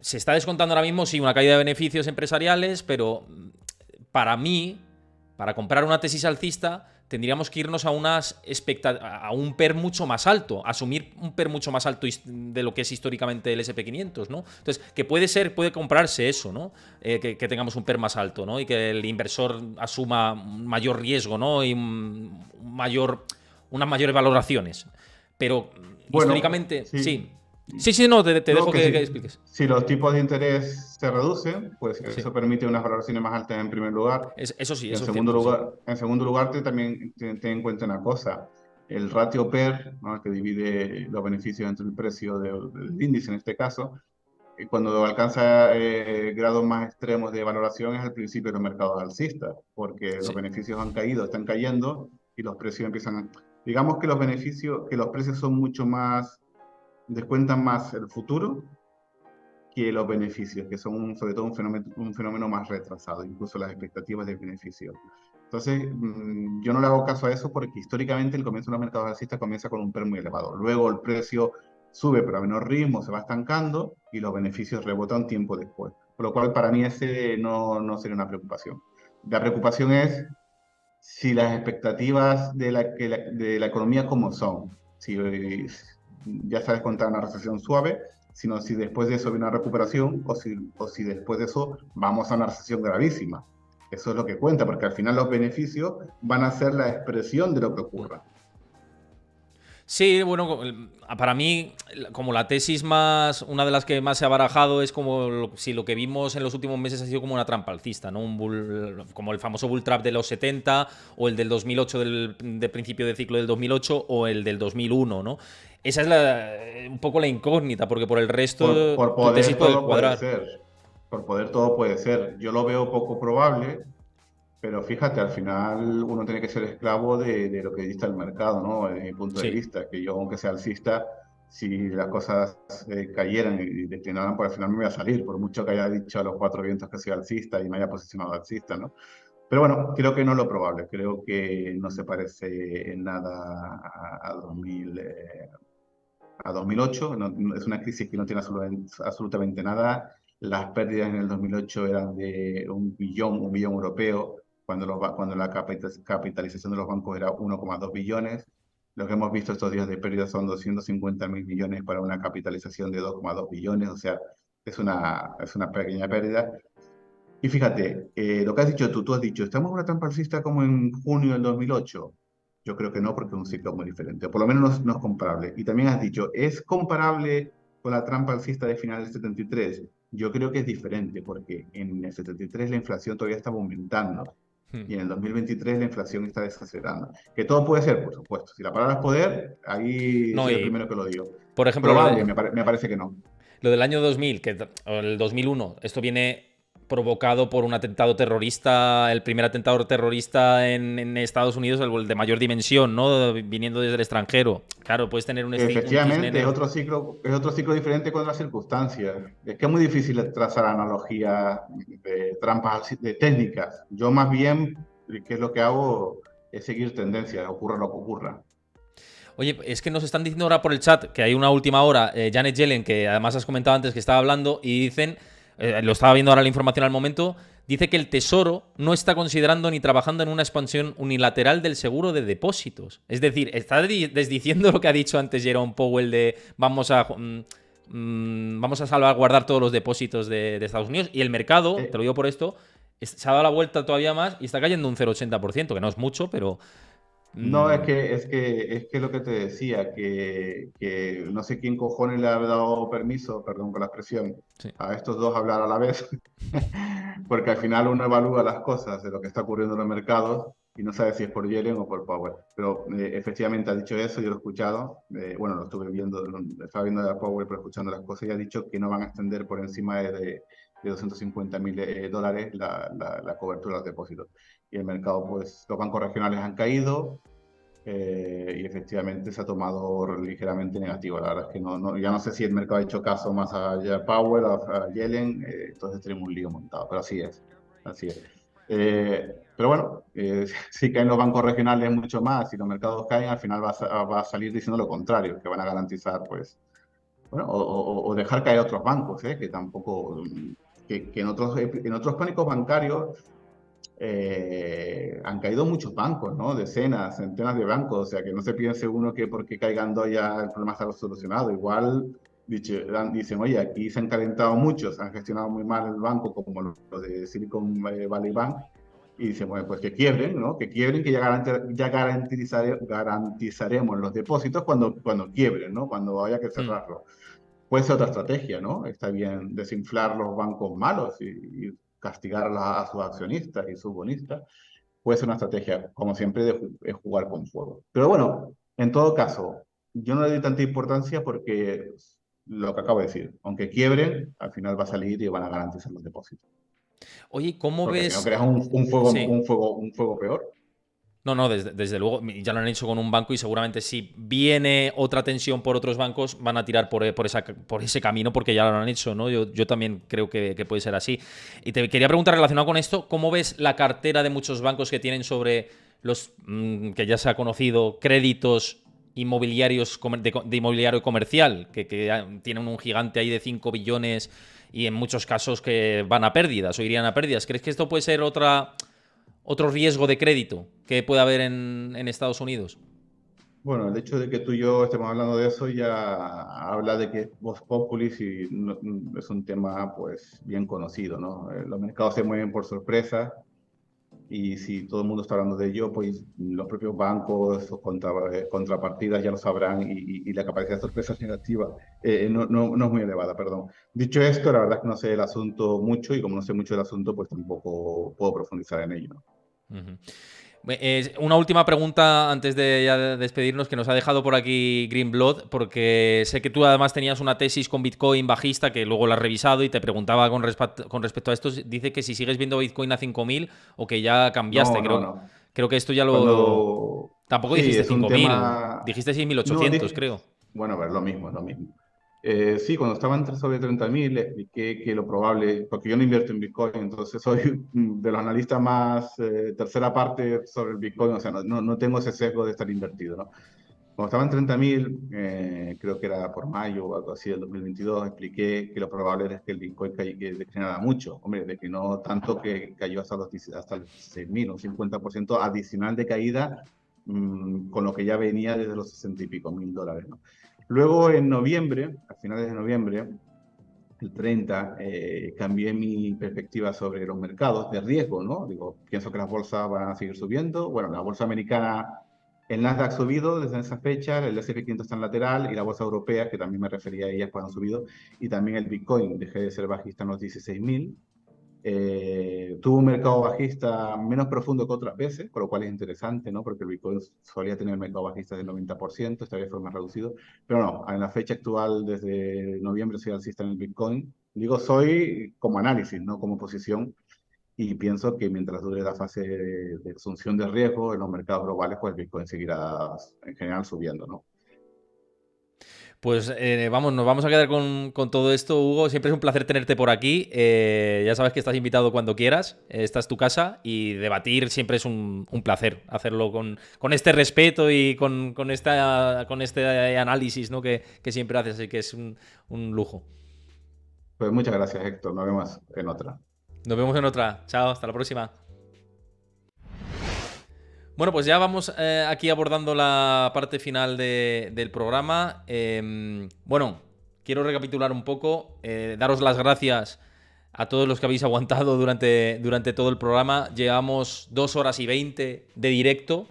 está descontando ahora mismo, sí, una caída de beneficios empresariales, pero para mí, para comprar una tesis alcista, tendríamos que irnos a un PER mucho más alto, asumir un PER mucho más alto de lo que es históricamente el SP500, ¿no? Entonces, que puede comprarse eso, ¿no? Que tengamos un PER más alto, ¿no? Y que el inversor asuma un mayor riesgo, ¿no? Y unas mayores valoraciones. Pero Bueno, históricamente, sí. sí. Sí, no, te dejo que Si, expliques. si los tipos de interés se reducen, pues Sí. eso permite unas valoraciones más altas en primer lugar. Eso sí, Y eso es cierto, sí. en segundo lugar, también ten en cuenta una cosa. El ratio PER, ¿no?, que divide los beneficios entre el precio del índice en este caso, cuando alcanza grados más extremos de valoración es al principio de los mercados alcistas, porque los Sí. beneficios han caído, están cayendo y los precios empiezan a... Digamos que los precios son mucho más, descuentan más el futuro que los beneficios, que son sobre todo un fenómeno más retrasado, incluso las expectativas de beneficio. Entonces, yo no le hago caso a eso porque históricamente el comienzo de los mercados alcistas comienza con un PER muy elevado. Luego el precio sube pero a menor ritmo, se va estancando y los beneficios rebotan tiempo después. Por lo cual para mí ese no sería una preocupación. La preocupación es si las expectativas de la economía como son, ya sabes contar una recesión suave, sino si después de eso viene una recuperación o si después de eso vamos a una recesión gravísima. Eso es lo que cuenta, porque al final los beneficios van a ser la expresión de lo que ocurra. Sí, bueno, para mí, como la tesis más, una de las que más se ha barajado es como si lo que vimos en los últimos meses ha sido como una trampa alcista, ¿no? Como el famoso bull trap de los 70 o el del 2008, de principio de ciclo del 2008 o el del 2001, ¿no? Esa es un poco la incógnita, porque por el resto Por tu tesis poder puede todo puede cuadrar. ser. Por poder todo puede ser. Yo lo veo poco probable, pero fíjate, al final uno tiene que ser esclavo de lo que dicta el mercado, ¿no? Desde mi punto de Sí. vista, que yo, aunque sea alcista, si las cosas cayeran y declinaran, por al final me voy a salir, por mucho que haya dicho a los cuatro vientos que soy alcista y me haya posicionado alcista, ¿no? Pero bueno, creo que no es lo probable. Creo que no se parece en nada a 2008. Es una crisis que no tiene absolutamente nada. Las pérdidas en el 2008 eran de un billón europeo, cuando la capitalización de los bancos era 1,2 billones. Lo que hemos visto estos días de pérdidas son 250.000 millones para una capitalización de 2,2 billones, o sea, es una pequeña pérdida. Y fíjate, lo que has dicho tú has dicho, ¿estamos en una trampa alcista como en junio del 2008? Yo creo que no, porque es un ciclo muy diferente, o por lo menos no es comparable. Y también has dicho, ¿es comparable con la trampa alcista de finales del 73? Yo creo que es diferente, porque en el 73 la inflación todavía estaba aumentando, Hmm. y en el 2023 la inflación está desacelerando. Que todo puede ser, por supuesto. Si la palabra es poder, ahí No, soy el y primero que lo digo. por ejemplo, Probable, me parece que no. lo del año 2000, o el 2001, esto viene provocado por un atentado terrorista, el primer atentado terrorista en Estados Unidos, el de mayor dimensión, ¿no? Viniendo desde el extranjero. Claro, puedes tener un cisne Efectivamente, negro. es otro ciclo diferente con las circunstancias. Es que es muy difícil trazar analogías de trampas de técnicas. Yo más bien, ¿qué es lo que hago? Es seguir tendencias, ocurra lo que ocurra. Oye, es que nos están diciendo ahora por el chat que hay una última hora, Janet Yellen, que además has comentado antes que estaba hablando, y dicen, lo estaba viendo ahora la información al momento, dice que el Tesoro no está considerando ni trabajando en una expansión unilateral del seguro de depósitos. Es decir, está desdiciendo lo que ha dicho antes Jerome Powell de vamos a salvaguardar todos los depósitos de Estados Unidos, y el mercado, te Eh, lo digo por esto, se ha dado la vuelta todavía más y está cayendo un 0,80%, que no es mucho, pero... no, mm, es que lo que te decía, que no sé quién cojones le ha dado permiso, perdón por la expresión, sí. a estos dos a hablar a la vez, porque al final uno evalúa las cosas de lo que está ocurriendo en los mercados y no sabe si es por Yellen o por Powell. Pero efectivamente ha dicho eso, yo lo he escuchado, bueno, lo estuve viendo, estaba viendo a Powell, pero escuchando las cosas, y ha dicho que no van a extender por encima de 250.000 dólares la cobertura de los depósitos. Y el mercado, pues los bancos regionales han caído, y efectivamente se ha tomado ligeramente negativo. La verdad es que ya no sé si el mercado ha hecho caso más a Powell, a Yellen, entonces tenemos un lío montado, pero así es, así es. Pero bueno, si caen los bancos regionales mucho más, si los mercados caen, al final va a salir diciendo lo contrario, que van a garantizar, pues, bueno, o dejar caer otros bancos, que tampoco, que en otros pánicos bancarios han caído muchos bancos, ¿no? Decenas, centenas de bancos, o sea, que no se piense uno que porque caigan dos ya el problema está solucionado. Igual dicen, oye, aquí se han calentado muchos, han gestionado muy mal el banco, como lo de Silicon Valley Bank, y dicen, bueno, pues que quiebren, ¿no? Que quiebren, que ya garantizaremos los depósitos cuando quiebren, ¿no? Cuando haya que Hmm. cerrarlo. Puede ser otra estrategia, ¿no? Está bien desinflar los bancos malos y castigar a sus accionistas y sus bonistas. Puede ser una estrategia, como siempre, de jugar con fuego. Pero bueno, en todo caso, yo no le doy tanta importancia porque lo que acabo de decir, aunque quiebren, al final va a salir y van a garantizar los depósitos. Oye, ¿cómo Porque si no ves? creas un fuego, Sí. un fuego peor. No, no, desde luego, ya lo han hecho con un banco y seguramente si viene otra tensión por otros bancos van a tirar por ese camino porque ya lo han hecho, ¿no? Yo también creo que puede ser así. Y te quería preguntar relacionado con esto, ¿cómo ves la cartera de muchos bancos que tienen sobre los, que ya se ha conocido, créditos inmobiliarios de inmobiliario comercial, que tienen un gigante ahí de 5 billones y en muchos casos que van a pérdidas o irían a pérdidas? ¿Crees que esto puede ser otro riesgo de crédito que puede haber en Estados Unidos? Bueno, el hecho de que tú y yo estemos hablando de eso ya habla de que es Vox Populi y es un tema pues bien conocido, ¿no? Los mercados se mueven por sorpresa y si todo el mundo está hablando de ello, pues los propios bancos o contrapartidas ya lo sabrán y la capacidad de sorpresa es negativa, no es muy elevada, perdón. Dicho esto, la verdad es que no sé el asunto mucho y como no sé mucho del asunto, pues tampoco puedo profundizar en ello, ¿no? Ujú. Una última pregunta antes de ya despedirnos que nos ha dejado por aquí Greenblood, porque sé que tú además tenías una tesis con Bitcoin bajista que luego la has revisado y te preguntaba con respecto a esto. Dice que si sigues viendo Bitcoin a 5.000 o que ya cambiaste. No, no, Creo, no. creo que esto ya lo... Cuando... Tampoco Sí, dijiste es un 5.000, tema... dijiste No, 6.800, creo. bueno, a ver, lo mismo, lo mismo. Sí, cuando estaba sobre 30.000 le expliqué que lo probable, porque yo no invierto en Bitcoin, entonces soy de los analistas más tercera parte sobre el Bitcoin, o sea, no tengo ese sesgo de estar invertido, ¿no? Cuando estaba en 30.000, creo que era por mayo o algo así del 2022, expliqué que lo probable era que el Bitcoin que declinara mucho, hombre, de que no tanto que cayó hasta los 16.000, un 50% adicional de caída, con lo que ya venía desde los 60 y pico mil dólares, ¿no? Luego en noviembre, a finales de noviembre, el 30, cambié mi perspectiva sobre los mercados de riesgo, ¿no? Digo, pienso que las bolsas van a seguir subiendo. Bueno, la bolsa americana, el Nasdaq ha subido desde esa fecha, el S&P 500 está en lateral y la bolsa europea, que también me refería a ellas, pues han subido. Y también el Bitcoin, dejé de ser bajista en los 16.000. Tuvo un mercado bajista menos profundo que otras veces, con lo cual es interesante, ¿no? Porque el Bitcoin solía tener mercado bajista del 90%, esta vez fue más reducido. Pero no, en la fecha actual, desde noviembre, soy alcista en el Bitcoin. Digo, soy como análisis, no como posición. Y pienso que mientras dure la fase de asunción de riesgo en los mercados globales, pues el Bitcoin seguirá en general subiendo, ¿no? Pues vamos, nos vamos a quedar con todo esto, Hugo. Siempre es un placer tenerte por aquí. Ya sabes que estás invitado cuando quieras. Esta es tu casa y debatir siempre es un placer hacerlo con este respeto y con este análisis, ¿no? que siempre haces. Así que es un lujo. Pues muchas gracias, Héctor. Nos vemos en otra. Nos vemos en otra. Chao, hasta la próxima. Bueno, pues ya vamos aquí abordando la parte final del programa. Bueno, quiero recapitular un poco, daros las gracias a todos los que habéis aguantado durante todo el programa. Llevamos 2 horas y 20 de directo.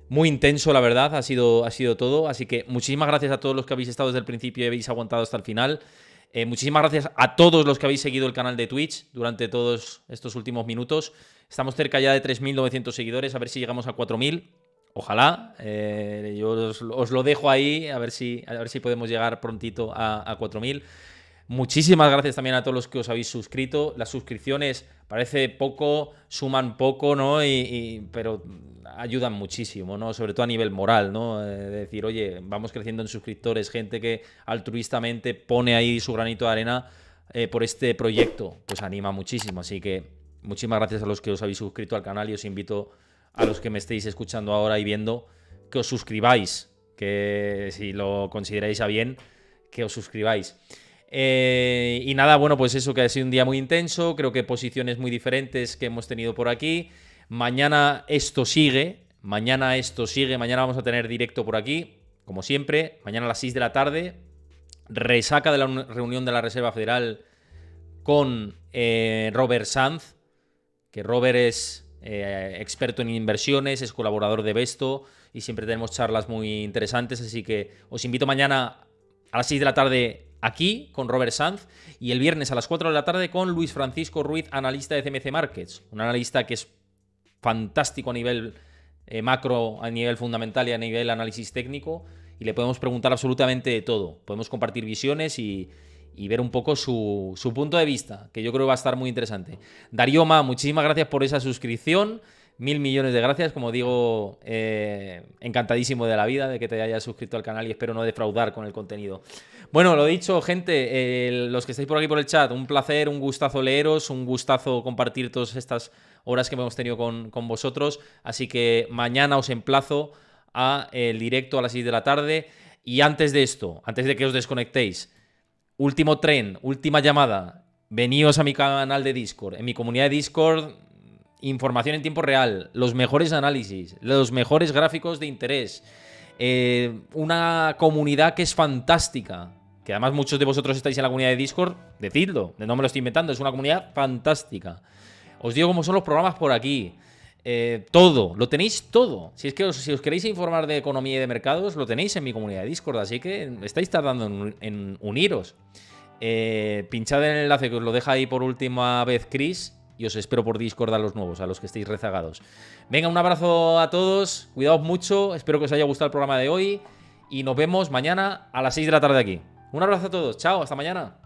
Muy intenso, la verdad, ha sido todo. Así que muchísimas gracias a todos los que habéis estado desde el principio y habéis aguantado hasta el final. Muchísimas gracias a todos los que habéis seguido el canal de Twitch durante todos estos últimos minutos. Estamos cerca ya de 3.900 seguidores, a ver si llegamos a 4.000. Ojalá. Yo os lo dejo ahí, a ver si podemos llegar prontito a 4.000. Muchísimas gracias también a todos los que os habéis suscrito. Las suscripciones parece poco, suman poco, ¿no? Pero ayudan muchísimo, ¿no? Sobre todo a nivel moral, ¿no? Decir, oye, vamos creciendo en suscriptores, gente que altruistamente pone ahí su granito de arena por este proyecto, pues anima muchísimo. Así que muchísimas gracias a los que os habéis suscrito al canal y os invito a los que me estéis escuchando ahora y viendo que os suscribáis, que si lo consideráis a bien, que os suscribáis. Y nada, bueno, pues eso, que ha sido un día muy intenso, creo que posiciones muy diferentes que hemos tenido por aquí. Mañana esto sigue, mañana vamos a tener directo por aquí, como siempre, mañana a las 6 de la tarde, resaca de la reunión de la Reserva Federal con Robert Sanz, que Robert es experto en inversiones, es colaborador de Besto y siempre tenemos charlas muy interesantes, así que os invito mañana a las 6 de la tarde aquí con Robert Sanz y el viernes a las 4 de la tarde con Luis Francisco Ruiz, analista de CMC Markets, un analista que es fantástico a nivel macro, a nivel fundamental y a nivel análisis técnico, y le podemos preguntar absolutamente de todo, podemos compartir visiones y ver un poco su punto de vista, que yo creo que va a estar muy interesante. Darío Ma, muchísimas gracias por esa suscripción. 1.000 millones de gracias, como digo, encantadísimo de la vida de que te hayas suscrito al canal y espero no defraudar con el contenido. Bueno, lo dicho, gente, los que estáis por aquí por el chat, un placer, un gustazo leeros, un gustazo compartir todas estas horas que hemos tenido con vosotros, así que mañana os emplazo a el directo a las 6 de la tarde y antes de esto, antes de que os desconectéis, último tren, última llamada, veníos a mi canal de Discord, en mi comunidad de Discord, información en tiempo real, los mejores análisis, los mejores gráficos de interés, una comunidad que es fantástica. Que además muchos de vosotros estáis en la comunidad de Discord, decidlo, no me lo estoy inventando, es una comunidad fantástica. Os digo cómo son los programas por aquí. Todo, lo tenéis todo. Si es que si os queréis informar de economía y de mercados, lo tenéis en mi comunidad de Discord, así que estáis tardando en uniros. Pinchad en el enlace que os lo deja ahí por última vez Chris y os espero por Discord a los nuevos, a los que estéis rezagados. Venga, un abrazo a todos, cuidaos mucho, espero que os haya gustado el programa de hoy y nos vemos mañana a las 6 de la tarde aquí. Un abrazo a todos, chao, hasta mañana.